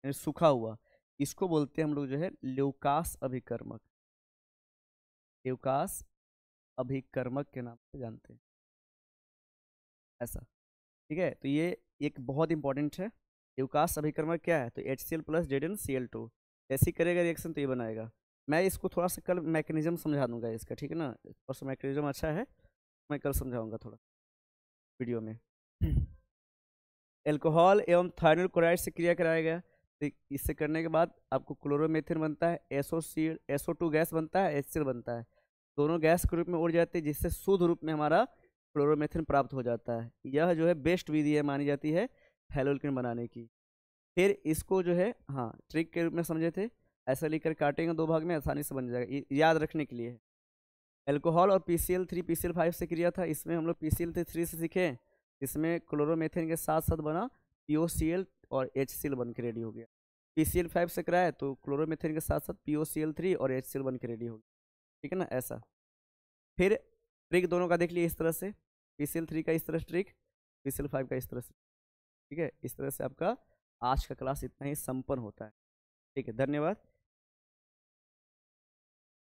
यानी सूखा हुआ। इसको बोलते हैं हम लोग जो है ल्यूकास अभिकर्मक, ल्यूकास अभिकर्मक के नाम से जानते हैं, ऐसा, ठीक है। तो ये एक बहुत इंपॉर्टेंट है। ल्यूकास अभिकर्मक क्या है, तो HCl प्लस ZnCl2 ऐसी करेगा रिएक्शन तो ये बनाएगा। मैं इसको थोड़ा सा कल मैकेनिज्म समझा दूंगा इसका, ठीक है ना, और मैकेनिज्म अच्छा है, मैं कल समझाऊंगा थोड़ा वीडियो में। एल्कोहल एवं थायरॉइड क्लोराइड से क्रिया कराया गया, ठीक, इससे करने के बाद आपको क्लोरोमीथेन बनता है, SO2 गैस बनता है, HCl बनता है। दोनों गैस के रूप में उड़ जाते हैं, जिससे शुद्ध रूप में हमारा क्लोरोमीथेन प्राप्त हो जाता है। यह जो है बेस्ट विधि है मानी जाती है हेलोल्किन बनाने की। फिर इसको जो है, हाँ, ट्रिक के रूप में समझे थे, ऐसा लिखकर काटेंगे दो भाग में, आसानी से बन जाएगा, याद रखने के लिए। एल्कोहल और PCl3 PCl5 से क्रिया था, इसमें हम लोग PCl3 से सीखे, इसमें क्लोरोमीथेन के साथ साथ बना POCl और HCl बन के रेडी हो गया। PCl5 से कराया तो क्लोरोमीथेन के साथ साथ POCl3 और HCl बन के रेडी हो गया। ठीक है ना, ऐसा। फिर ट्रिक दोनों का देख लिए इस तरह से, PCl3 का इस तरह से ट्रिक, PCl5 का इस तरह से। ठीक है, इस तरह से आपका आज का क्लास इतना ही संपन्न होता है। ठीक है, धन्यवाद।